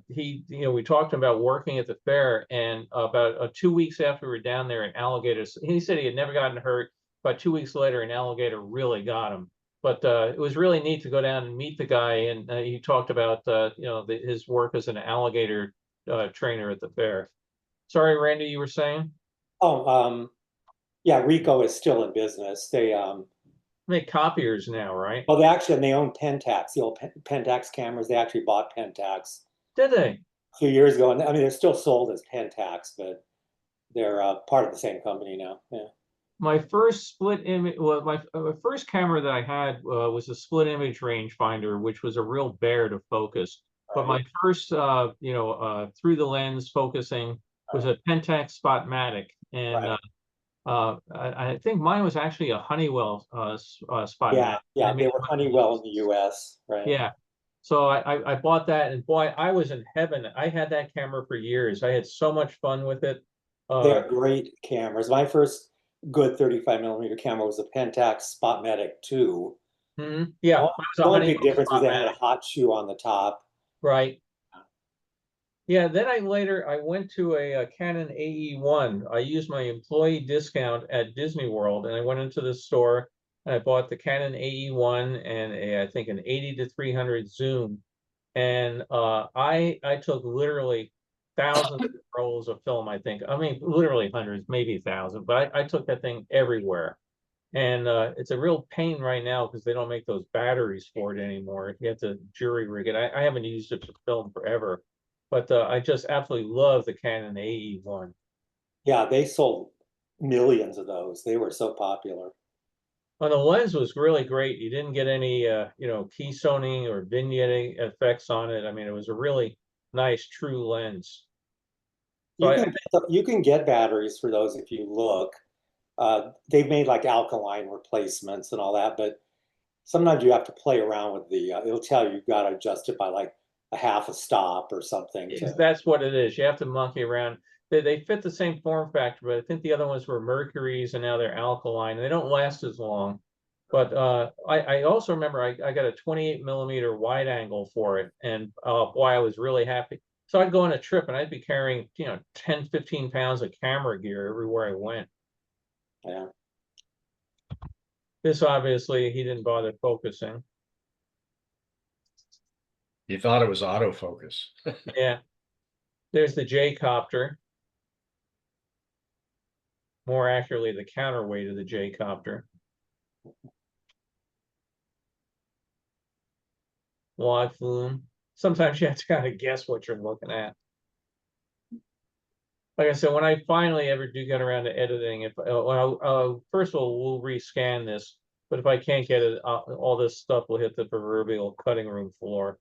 he, we talked about working at the fair, and about 2 weeks after we were down there, an alligator. He said he had never gotten hurt. About 2 weeks later, an alligator really got him. But it was really neat to go down and meet the guy, and he talked about his work as an alligator trainer at the fair. Sorry, Randy, you were saying? Oh, yeah, Rico is still in business. They, Make copiers now, right? well, they own Pentax, the old Pentax cameras. They actually bought Pentax Did they? a few years ago, and I mean they're still sold as Pentax, but they're part of the same company now. Yeah. My first split image, well, my first camera that I had was a split image rangefinder, which was a real bear to focus. But my first, through the lens focusing was a Pentax Spotmatic, and Right. I think mine was actually a Honeywell Spotmatic. Yeah, They they made were them Honeywell in the US, right? Yeah. So I bought that, and boy, I was in heaven. I had that camera for years. I had so much fun with it. They're great cameras. My first good 35 millimeter camera was a Pentax Spotmatic 2. Yeah, The mine was a only big Honeywell difference was they had a Spotmatic. hot shoe on the top. Right. Yeah, then I went to a Canon AE1. I used my employee discount at Disney World, and I went into the store and I bought the Canon AE1 and I think an 80 to 300 zoom. And I took literally thousands of rolls of film, I think. I mean, literally hundreds, maybe 1,000, but I took that thing everywhere. And it's a real pain right now because they don't make those batteries for it anymore. You have to jury rig it. I haven't used it to film forever, but I just absolutely love the Canon AE1. Yeah, they sold millions of those. They were so popular. And the lens was really great. You didn't get any, keystoning or vignetting effects on it. I mean, it was a really nice, true lens. So You can get batteries for those if you look. They've made like alkaline replacements and all that, but sometimes you have to play around with it'll tell you you've got to adjust it by like a half a stop or something. That's what it is. You have to monkey around. They fit the same form factor, but I think the other ones were mercuries and now they're alkaline. They don't last as long. But I also remember I got a 28 millimeter wide angle for it, and boy, I was really happy. So I'd go on a trip and I'd be carrying 10, 15 pounds of camera gear everywhere I went. Yeah. This obviously he didn't bother focusing. You thought it was autofocus. Yeah. There's the J-copter. More accurately, the counterweight of the J-copter. Live flume. Sometimes you have to kind of guess what you're looking at. Like I said, when I finally ever do get around to editing, if first of all, we'll rescan this, but if I can't get it, all this stuff will hit the proverbial cutting room floor.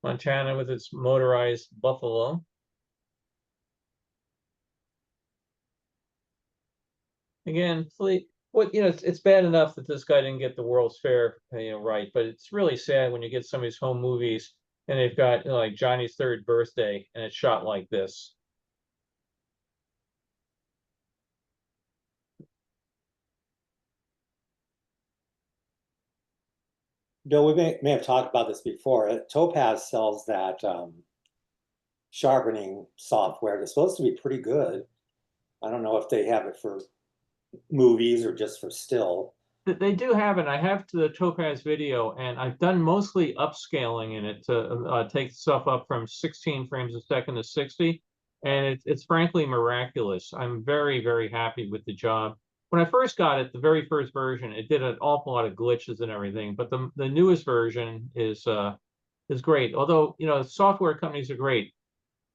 Montana with its motorized Buffalo. Again, it's bad enough that this guy didn't get the World's Fair, right, but it's really sad when you get some of these home movies and they've got like Johnny's third birthday and it's shot like this. Bill, we may have talked about this before. Topaz sells that sharpening software that's supposed to be pretty good. I don't know if they have it for movies or just for still. They do have it. I have the Topaz video, and I've done mostly upscaling in it to take stuff up from 16 frames a second to 60, and it's frankly miraculous. I'm very, very happy with the job. When I first got it, the very first version, it did an awful lot of glitches and everything, but the newest version is great. Although, software companies are great.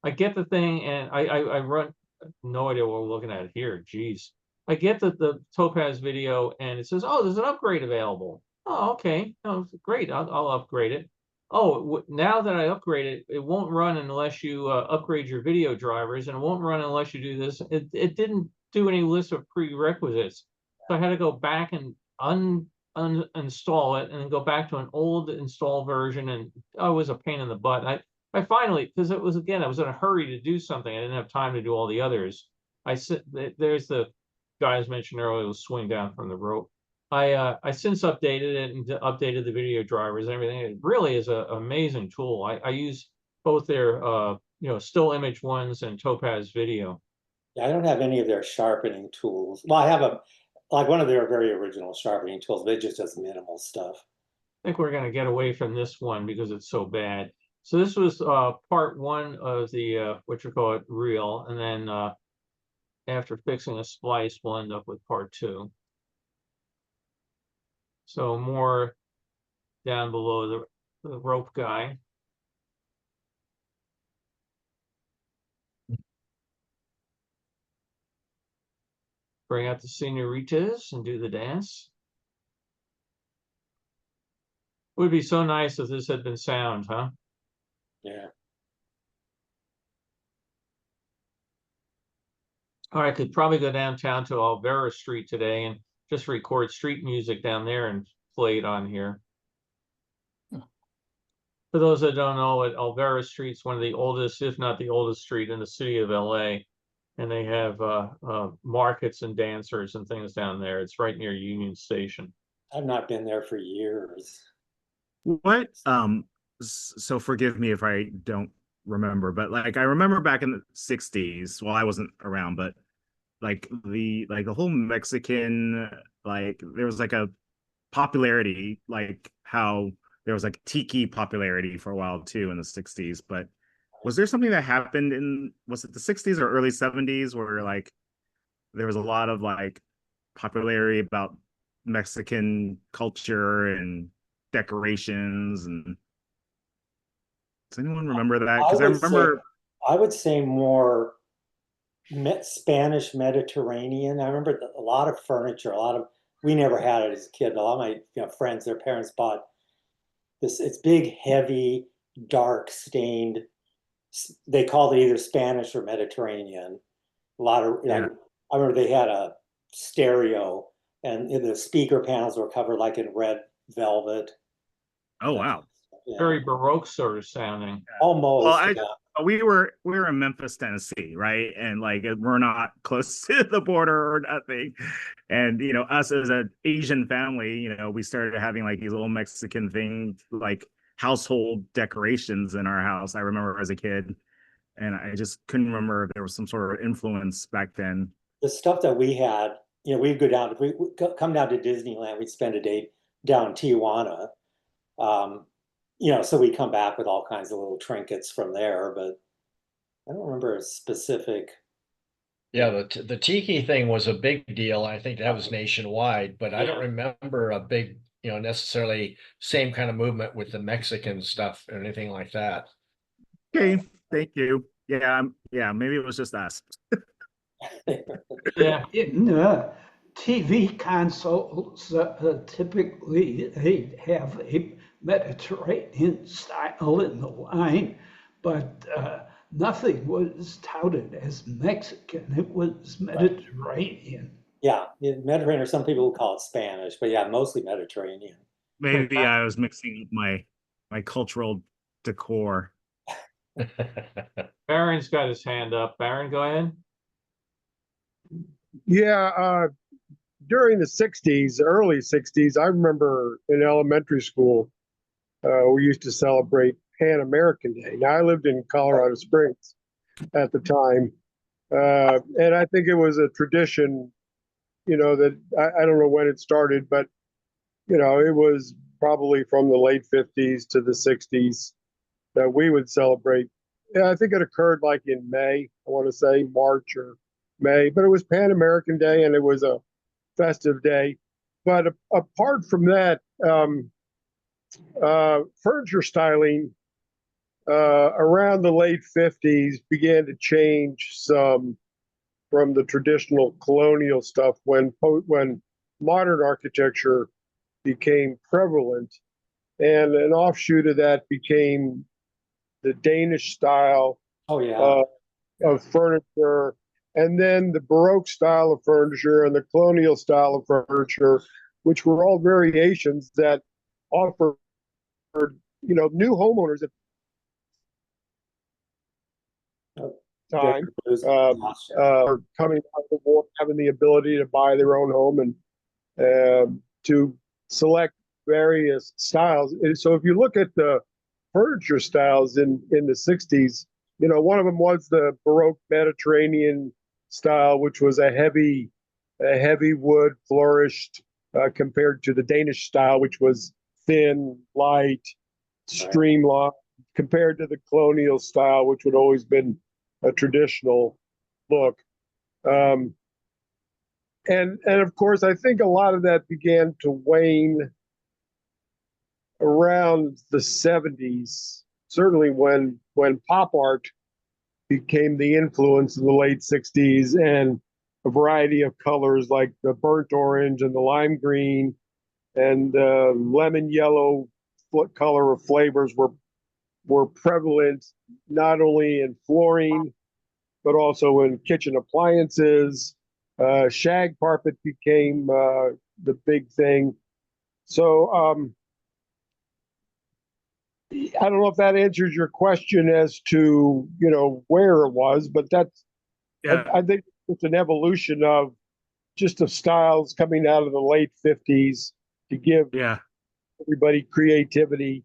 I get the thing, and I run no idea what we're looking at here. Geez. I get the Topaz video and it says, oh, there's an upgrade available. Oh, okay. Oh, great. I'll upgrade it. Oh, now that I upgrade it, it won't run unless you upgrade your video drivers, and it won't run unless you do this. It didn't do any list of prerequisites. So I had to go back and uninstall it and then go back to an old install version, and it was a pain in the butt. I finally, because it was, again, I was in a hurry to do something. I didn't have time to do all the others. There's the guy I was mentioned earlier who swing down from the rope. I since updated it and updated the video drivers and everything. It really is an amazing tool. I use both their still image ones and Topaz Video. Yeah, I don't have any of their sharpening tools. Well, I have like one of their very original sharpening tools, but it just does minimal stuff. I think we're going to get away from this one because it's so bad. So this was part one of the what you call it, reel, and then after fixing a splice, we'll end up with part two. So more down below the rope guy. Bring out the senoritas and do the dance. Would be so nice if this had been sound, huh? Yeah. Or I could probably go downtown to Alvera Street today and just record street music down there and play it on here. For those that don't know, Alvera Street's one of the oldest, if not the oldest street in the city of LA. And they have markets and dancers and things down there. It's right near Union Station. I've not been there for years. What? So forgive me if I don't remember, but like I remember back in the 60s, well, I wasn't around, but like the whole Mexican, like there was like a popularity, like how there was like tiki popularity for a while too in the 60s. But was there something that happened was it the 60s or early 70s where like there was a lot of like popularity about Mexican culture and decorations? And does anyone remember that? Because I remember I would say more Spanish Mediterranean. I remember a lot of furniture, we never had it as a kid. A lot of my friends, their parents bought this. It's big, heavy, dark stained. They called it either Spanish or Mediterranean. A lot of, I remember they had a stereo and the speaker panels were covered like in red velvet. Oh, wow. Yeah. Very Baroque sort of sounding. Almost. Well, we were in Memphis, Tennessee, right? And like we're not close to the border or nothing. And us as an Asian family, we started having like these little Mexican things, like household decorations in our house. I remember as a kid, and I just couldn't remember if there was some sort of influence back then. The stuff that we had, we'd go down, if we come down to Disneyland, we'd spend a day down in Tijuana. So we come back with all kinds of little trinkets from there, but I don't remember a specific. Yeah, the tiki thing was a big deal. I think that was nationwide, but I don't remember a big, necessarily same kind of movement with the Mexican stuff or anything like that. Okay, thank you. Yeah, maybe it was just us. Yeah. In TV consoles, typically they have a Mediterranean style in the line, but nothing was touted as Mexican. It was Mediterranean. Yeah, Mediterranean, or some people will call it Spanish, but yeah, mostly Mediterranean. Maybe I was mixing up my cultural decor. Baron's got his hand up. Baron, go ahead. Yeah, during the 60s, early 60s, I remember in elementary school, we used to celebrate Pan American Day. Now, I lived in Colorado Springs at the time, and I think it was a tradition, that I don't know when it started, but, it was probably from the late 50s to the 60s that we would celebrate. Yeah, I think it occurred like in May, I want to say March or May, but it was Pan American Day and it was a festive day. But apart from that, furniture styling around the late 50s began to change some from the traditional colonial stuff when modern architecture became prevalent. And an offshoot of that became the Danish style of furniture, and then the Baroque style of furniture and the colonial style of furniture which were all variations that offered, new homeowners at Oh, the time there's- are coming out of the war, having the ability to buy their own home and to select various styles. And so if you look at the furniture styles in the 60s, one of them was the Baroque Mediterranean style, which was a heavy wood flourished compared to the Danish style, which was thin, light, streamlined, compared to the colonial style, which would always been a traditional look. And of course, I think a lot of that began to wane around the 70s, certainly when pop art became the influence in the late 60s, and a variety of colors like the burnt orange and the lime green and lemon yellow color of flavors were prevalent not only in flooring but also in kitchen appliances. Shag carpet became the big thing. So I don't know if that answers your question as to where it was, but that's Yeah. I think it's an evolution of just the styles coming out of the late 50s to give Yeah. everybody creativity,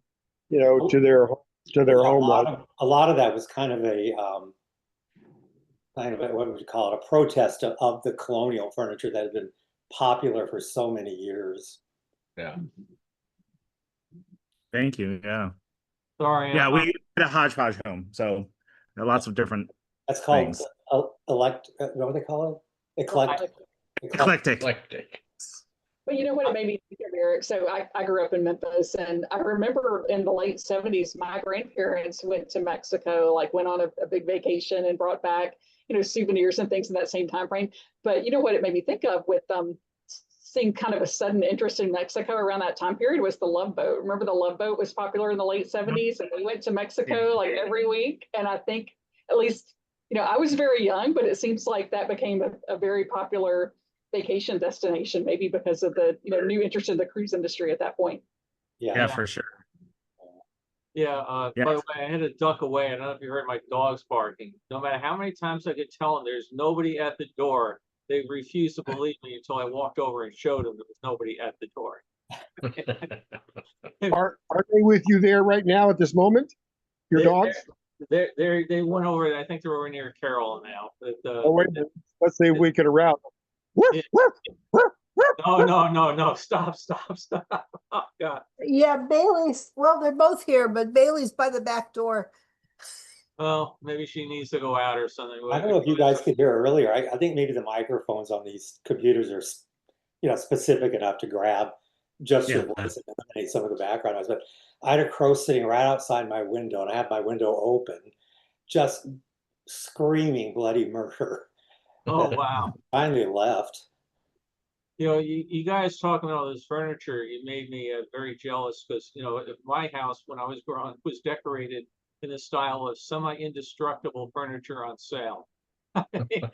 to their home life. A lot of that was kind of a what would you call it? A protest of the colonial furniture that had been popular for so many years. Yeah. Thank you. Yeah. Sorry. Yeah. We had a hodgepodge home. So there are lots of different That's called things. what do they call it? Eclectic. Eclectic. But you know what it made me think of, Eric? So I grew up in Memphis, and I remember in the late 70s, my grandparents went to Mexico, like went on a big vacation and brought back, souvenirs and things in that same time frame. But you know what it made me think of with seeing kind of a sudden interest in Mexico around that time period was the Love Boat. Remember the Love Boat was popular in the late 70s, and we went to Mexico like every week. And I think at least, I was very young, but it seems like that became a very popular vacation destination, maybe because of the new interest in the cruise industry at that point. Yeah, for sure. Yeah, Yeah. by the way, I had to duck away. I don't know if you heard my dogs barking. No matter how many times I could tell them there's nobody at the door, they refused to believe me until I walked over and showed them there was nobody at the door. Are they with you there right now at this moment? Your dogs? They went over. I think they're over near Carroll now. But, Oh, wait a minute. Let's say we could around. Yeah. No. Stop. Oh, God. Yeah, Bailey's, well, they're both here, but Bailey's by the back door. Well, maybe she needs to go out or something. I don't know if you guys could hear earlier. I think maybe the microphones on these computers are, specific enough to grab just your voice and eliminate some of the background noise. But I had a crow sitting right outside my window, and I have my window open, just screaming bloody murder. Oh, wow. Finally left. You guys talking about all this furniture, you made me very jealous because, my house when I was growing up was decorated in the style of semi-indestructible furniture on sale. The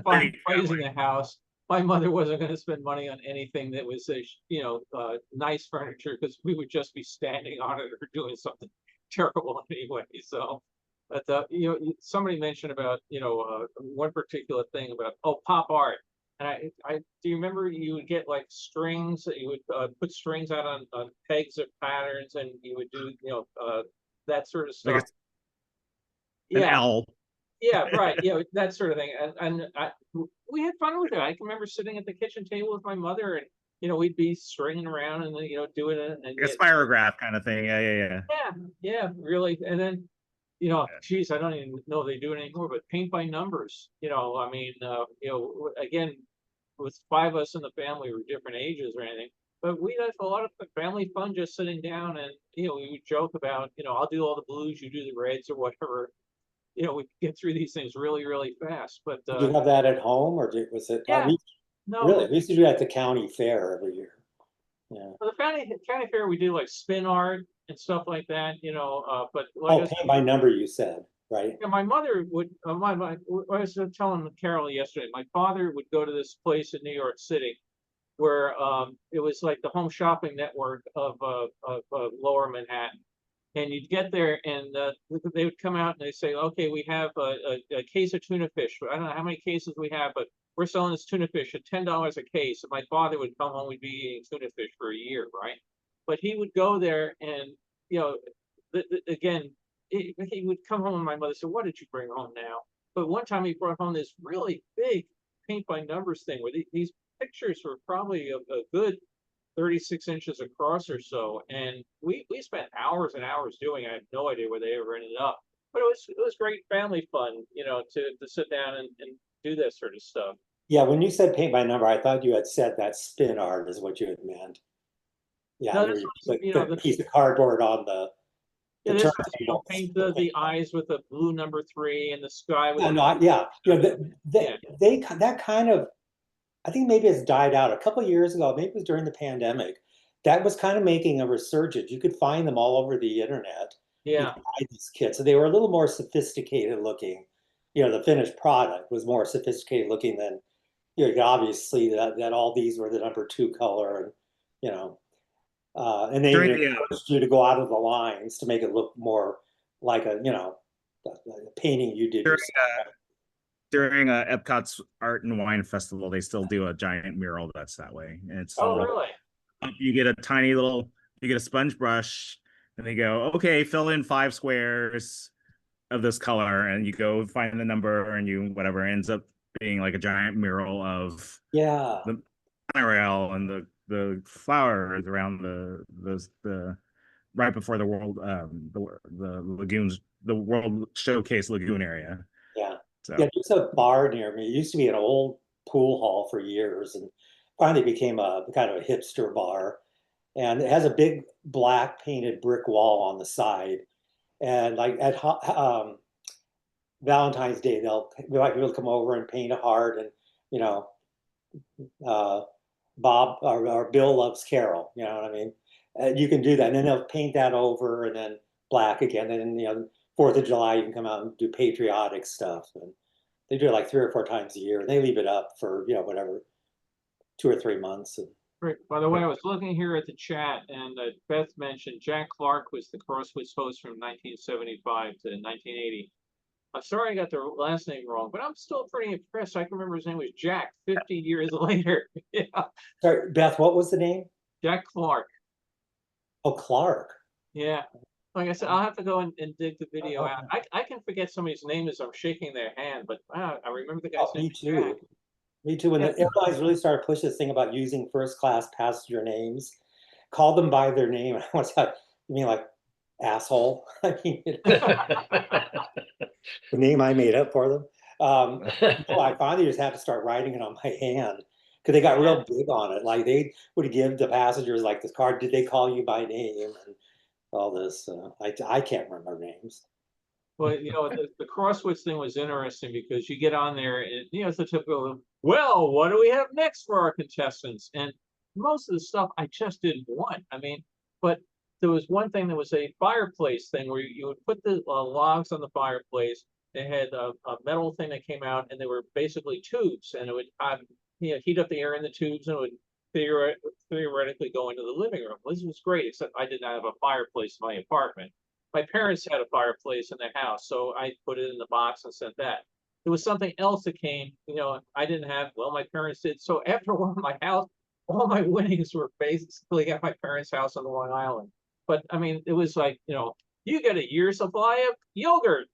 fine place in the house. My mother wasn't going to spend money on anything that was, nice furniture because we would just be standing on it or doing something terrible anyway. So, but somebody mentioned about one particular thing about pop art. And I do you remember you would get like strings that you would put strings out on pegs of patterns and you would do that sort of stuff. Like an owl. Yeah, right. That sort of thing. And we had fun with it. I can remember sitting at the kitchen table with my mother and we'd be stringing around and doing it and Like a spirograph kind of thing. Yeah, really. And then geez, I don't even know if they do it anymore, but paint by numbers. Again, with 5 of us in the family, we were different ages or anything, but we had a lot of family fun just sitting down and, we would joke about, I'll do all the blues, you do the reds or whatever. We get through these things really, really fast. But did you have that at home or was it? Yeah, no. Really, we used to do that at the county fair every year. Yeah. For the county fair, we do like spin art and stuff like that, but like paint by number, you said, right? Yeah, my mother would. I was telling Carol yesterday. My father would go to this place in New York City, where it was like the home shopping network of Lower Manhattan. And you'd get there, and they would come out and they say, "Okay, we have a case of tuna fish. I don't know how many cases we have, but we're selling this tuna fish at $10 a case." And my father would come home, we'd be eating tuna fish for a year, right? But he would go there, and you know, again, he would come home, and my mother said, "What did you bring home now?" But one time he brought home this really big paint by numbers thing where these pictures were probably a good 36 inches across or so. And we spent hours and hours doing it. I have no idea where they ever ended up. But it was great family fun, you know, to sit down and do that sort of stuff. Yeah, when you said paint by number, I thought you had said that spin art is what you had meant. Yeah, No, where this you was, put you know, a piece of cardboard on yeah, the this was, you know, turntable. paint the eyes with a blue number 3 and the sky with Yeah, a no, yeah, you know, yeah. that kind of, I think maybe it's died out a couple of years ago. Maybe it was during the pandemic. That was kind of making a resurgence. You could find them all over the internet. You Yeah. could buy these kits. So they were a little more sophisticated looking. You know, the finished product was more sophisticated looking than, you know, obviously that all these were the number 2 color, and you know, and they During even the encouraged you to go out of the lines to make it look more like a, you know, a painting you did during yourself. during Epcot's Art and Wine Festival, they still do a giant mural that's that way, and it's Oh, all really? you get a tiny little, you get a sponge brush, and they go, okay, fill in 5 squares of this color, and you go find the number, and you whatever ends up being like a giant mural of Yeah. the monorail and the flowers around the right before the world the lagoons, the World Showcase lagoon area. Yeah. So Yeah, there's a bar near me. It used to be an old pool hall for years, and finally became a kind of a hipster bar. And it has a big black painted brick wall on the side. And like at Valentine's Day, they'll we like people to come over and paint a heart, and you know, uh, Bob or Bill loves Carol. You know what I mean? You can do that, and then they'll paint that over, and then black again. And then, you know, 4th of July, you can come out and do patriotic stuff. And they do it like 3 or 4 times a year, and they leave it up for, you know, whatever, 2 or 3 months. And Great. By the way, I was looking here at the chat, and Beth mentioned Jack Clark was the Crosswitz host from 1975 to 1980. I'm sorry I got the last name wrong, but I'm still pretty impressed. I can remember his name was Jack 50 years later. Yeah, sorry, Beth, what was the name? Jack Clark. Oh, Clark. Yeah. Like I said, I'll have to go and dig the video out. I can forget somebody's name as I'm shaking their hand, but I remember the guy's Oh, name. me was too. Jack. Me too. When Yeah. the airlines really started pushing this thing about using first class passenger names, call them by their name. What's that? You mean like asshole? I mean, you know, the name I made up for them. No, I finally just had to start writing it on my hand because they got real big on it. Like they would give the passengers like this card. Did they call you by name and all this? I can't remember names. Well, you know, the Crosswitz thing was interesting because you get on there and, you know, it's the typical, well, what do we have next for our contestants? And most of the stuff I just didn't want. I mean, but there was one thing that was a fireplace thing where you would put the logs on the fireplace. They had a metal thing that came out, and they were basically tubes, and it would you know, heat up the air in the tubes, and it would theoretically go into the living room. This was great, except I did not have a fireplace in my apartment. My parents had a fireplace in their house, so I put it in the box and sent that. There was something else that came, you know, I didn't have, well, my parents did. So after one of my house, all my winnings were basically at my parents' house on Long Island. But I mean, it was like, you know, you get a year's supply of yogurt.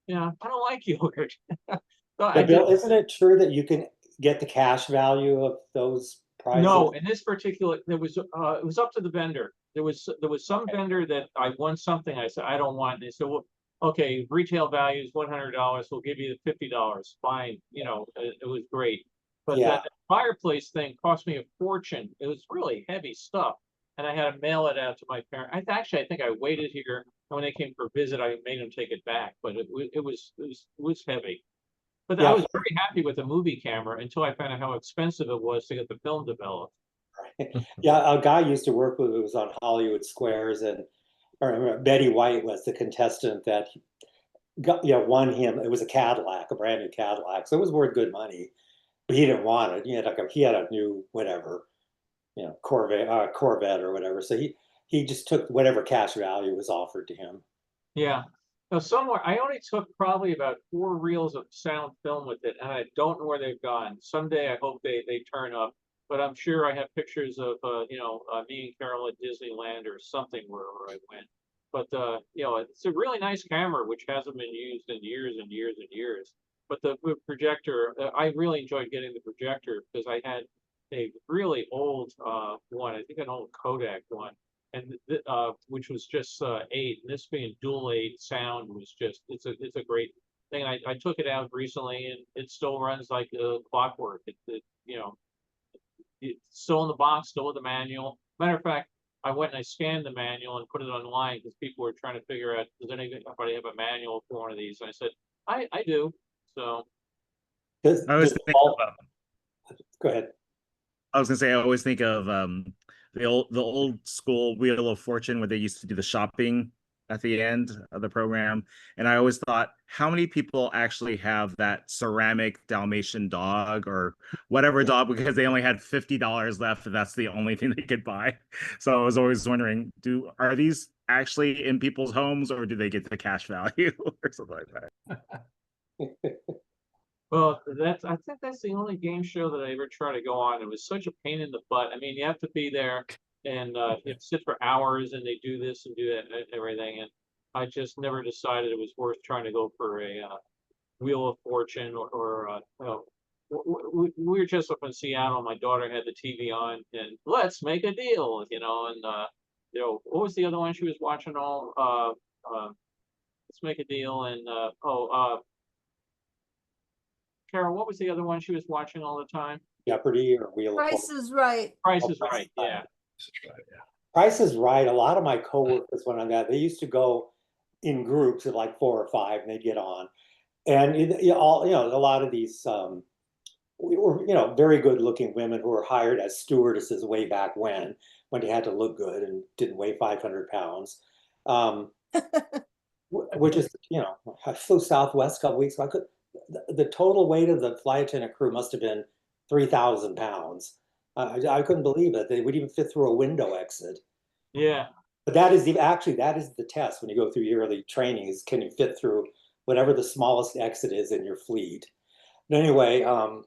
You know, I don't like yogurt. So Bill, isn't it true that you can get the cash value of those prizes? No, in this particular, it was up to the vendor. There was some vendor that I won something. I said I don't want. And they said, well, okay, retail value is $100. We'll give you the $50. Fine, you know, it was great. But that fireplace thing cost me a fortune. It was really heavy stuff, and I had to mail it out to my parents. I think I waited here, and when they came for a visit, I made them take it back. But it was heavy. But I was very happy with the movie camera until I found out how expensive it was to get the film developed. Yeah, a guy used to work with who was on Hollywood Squares, and I remember Betty White was the contestant that got, you know, won him. It was a Cadillac, a brand new Cadillac, so it was worth good money. But he didn't want it. He had a new whatever Corvette or whatever. So he just took whatever cash value was offered to him. Yeah. Now somewhere I only took probably about 4 reels of sound film with it, and I don't know where they've gone. Someday I hope they turn up, but I'm sure I have pictures of me and Carol at Disneyland or something wherever I went. But it's a really nice camera which hasn't been used in years and years and years. But the projector, I really enjoyed getting the projector because I had a really old one, I think an old Kodak one, and which was just 8. And this being dual 8 sound was just it's a great thing. I took it out recently and it still runs like clockwork. It's still in the box, still with the manual. Matter of fact, I went and I scanned the manual and put it online because people were trying to figure out, does anybody have a manual for one of these? And I said, I do. So I always think go ahead. I was gonna say I always think of the old school Wheel of Fortune where they used to do the shopping at the end of the program, and I always thought, how many people actually have that ceramic Dalmatian dog or whatever dog because they only had $50 left and that's the only thing they could buy. So I was always wondering, are these actually in people's homes or do they get the cash value or something like that? Well, I think that's the only game show that I ever tried to go on. It was such a pain in the butt. I mean, you have to be there and you have to sit for hours and they do this and do that and everything. And I just never decided it was worth trying to go for a Wheel of Fortune or we were just up in Seattle. My daughter had the TV on and let's make a deal, and what was the other one she was watching all? Let's make a deal and Carol, what was the other one she was watching all the time? Jeopardy or Wheel of Price Fortune? is Right. Price is Right, yeah. Price is Right. A lot of my coworkers went on that. They used to go in groups of like 4 or 5, and they'd get on. And a lot of these were very good looking women who were hired as stewardesses way back when they had to look good and didn't weigh 500 pounds. Which is, I flew Southwest a couple weeks ago. The total weight of the flight attendant crew must have been 3,000 pounds. I couldn't believe it. They would even fit through a window exit. Yeah. But that is the test when you go through yearly training is can you fit through whatever the smallest exit is in your fleet. But anyway, what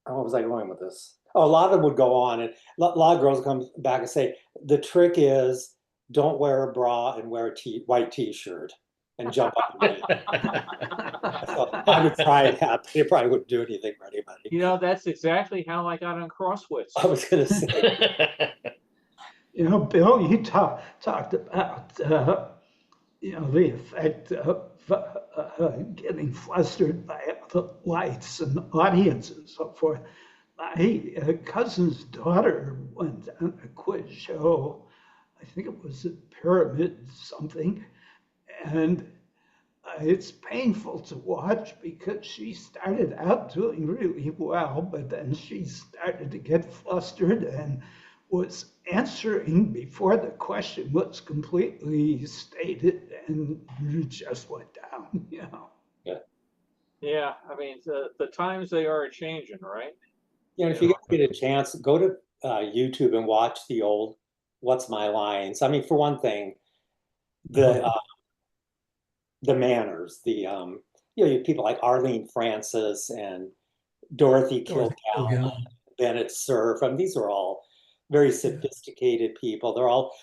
was I going with this? Oh, a lot of them would go on and a lot of girls come back and say, the trick is don't wear a bra and wear a white t-shirt and jump up and down. So I would try that, but it probably wouldn't do anything for anybody. That's exactly how I got on CrossFit. I was going to say. Bill, you talked about, the effect of getting flustered by the lights and audience and so forth. My cousin's daughter went on a quiz show. I think it was a Pyramid something. And it's painful to watch because she started out doing really well, but then she started to get flustered and was answering before the question was completely stated and just went down, Yeah, I mean, the times they are changing, right? If you get a chance, go to YouTube and watch the old What's My Lines. I mean, for one thing, the manners, you have people like Arlene Francis and Dorothy Kilgallen, Bennett Cerf. I mean, these are all very sophisticated people. They're all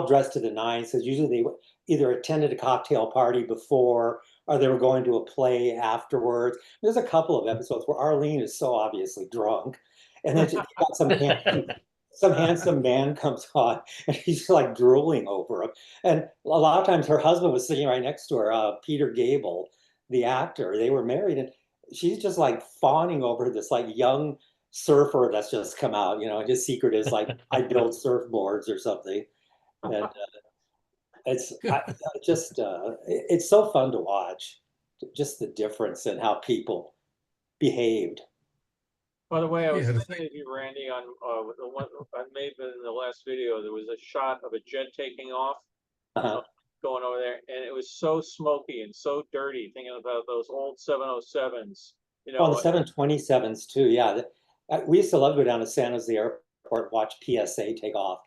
dressed to the nines because usually they either attended a cocktail party before or they were going to a play afterwards. There's a couple of episodes where Arlene is so obviously drunk, and then you got some handsome man comes on and he's just like drooling over him. And a lot of times her husband was sitting right next to her, Peter Gable, the actor. They were married and she's just like fawning over this like young surfer that's just come out, and his secret is like, I build surfboards or something. And it's so fun to watch, just the difference in how people behaved. By the way, I was thinking of you, Randy, on the one I made in the last video. There was a shot of a jet taking off, going over there, and it was so smoky and so dirty. Thinking about those old 707s, Oh, the 727s too. Yeah, we used to love to go down to San Jose Airport airport, watch PSA take off.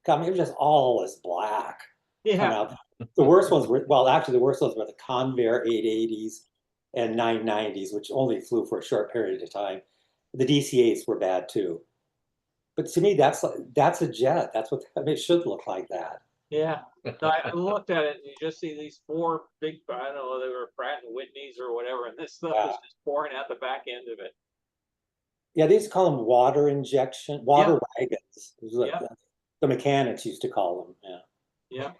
I mean, it was just all this black come Yeah, out. The worst ones were, well, actually, the worst ones were the Convair 880s and 990s, which only flew for a short period of time. The DC-8s were bad too. But to me, that's a jet. That's what, I mean, it should look like that. yeah. No, I looked at it and you just see these four big, I don't know, they were Pratt and Whitneys or whatever, and this stuff is just pouring out the back end of it. Yeah, they used to call them water injection, water wagons. It was like Yeah. the mechanics used to call them. Yeah. Yeah.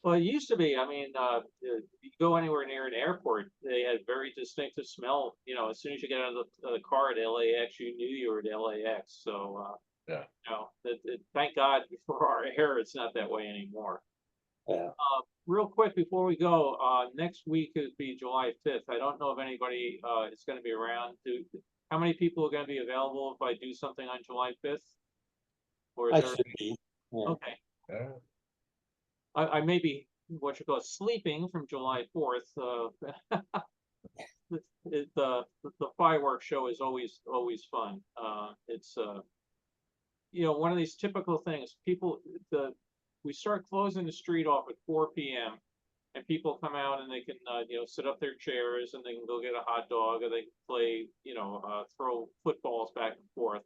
Well, it used to be, I mean, you go anywhere near an airport, they had very distinctive smell. You know, as soon as you get out of the car at LAX, you knew you were at LAX. So, Yeah. you know, thank God for our air, it's not that way anymore. Yeah. Real quick before we go, next week is be July 5th. I don't know if anybody is going to be around. How many people are going to be available if I do something on July 5th? Or is I there? should be. Yeah. Okay. Yeah. I may be what you call sleeping from July 4th. The fireworks show is always fun. It's you know, one of these typical things. We start closing the street off at 4 p.m. and people come out and they can you know, sit up their chairs and they can go get a hot dog or they can play, you know, throw footballs back and forth.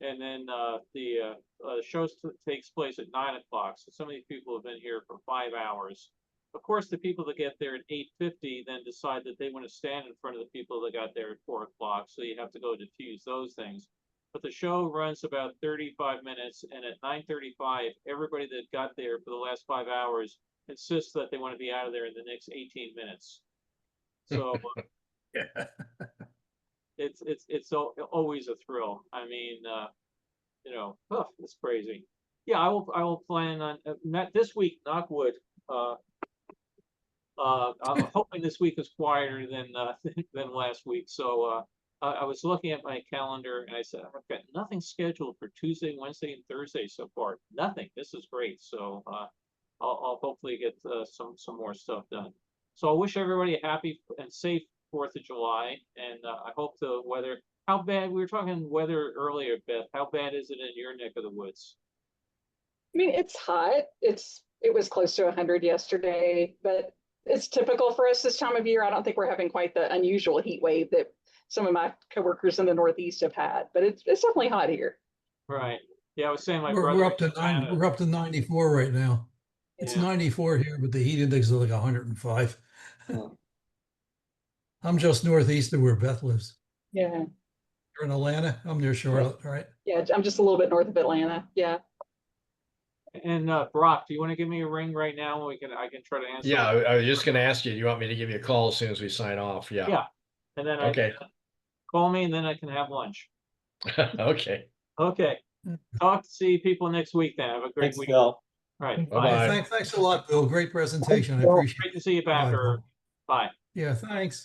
And then the show takes place at 9 o'clock. So some of these people have been here for 5 hours. Of course, the people that get there at 8:50 then decide that they want to stand in front of the people that got there at 4 o'clock. So you have to go diffuse those things. But the show runs about 35 minutes. And at 9:35, everybody that got there for the last 5 hours insists that they want to be out of there in the next 18 minutes. So Yeah. it's always a thrill. I mean, you know, it's crazy. Yeah, I will plan on not this week, knock wood. I'm hoping this week is quieter than last week. So I was looking at my calendar and I said I've got nothing scheduled for Tuesday, Wednesday, and Thursday so far. Nothing. This is great. So I'll hopefully get some more stuff done. So I wish everybody a happy and safe 4th of July, and I hope the weather. How bad? We were talking weather earlier, Beth. How bad is it in your neck of the woods? I mean, it's hot. It was close to 100 yesterday, but it's typical for us this time of year. I don't think we're having quite the unusual heat wave that some of my coworkers in the Northeast have had, but it's definitely hot here. Right. Yeah, I was saying my We're brother. up to we're up to 94 right now. It's Yeah. 94 here, but the heat index is like 105. Oh. I'm just northeast of where Beth lives. Yeah. You're in Atlanta. I'm near Charlotte, right? Yeah, I'm just a little bit north of Atlanta. Yeah. And Brock, do you want to give me a ring right now? I can try to answer. Yeah, I was just going to ask you. Do you want me to give you a call as soon as we sign off? Yeah. Yeah. And then Okay. Call me and then I can have lunch. Okay. Okay. See people next week then. Have a great Thanks, week. Bill. All right. Bye-bye. Thanks a lot, Bill. Great presentation. I Bill. appreciate it. Great to see you back. Bye, Bill. Bye. Yeah, thanks.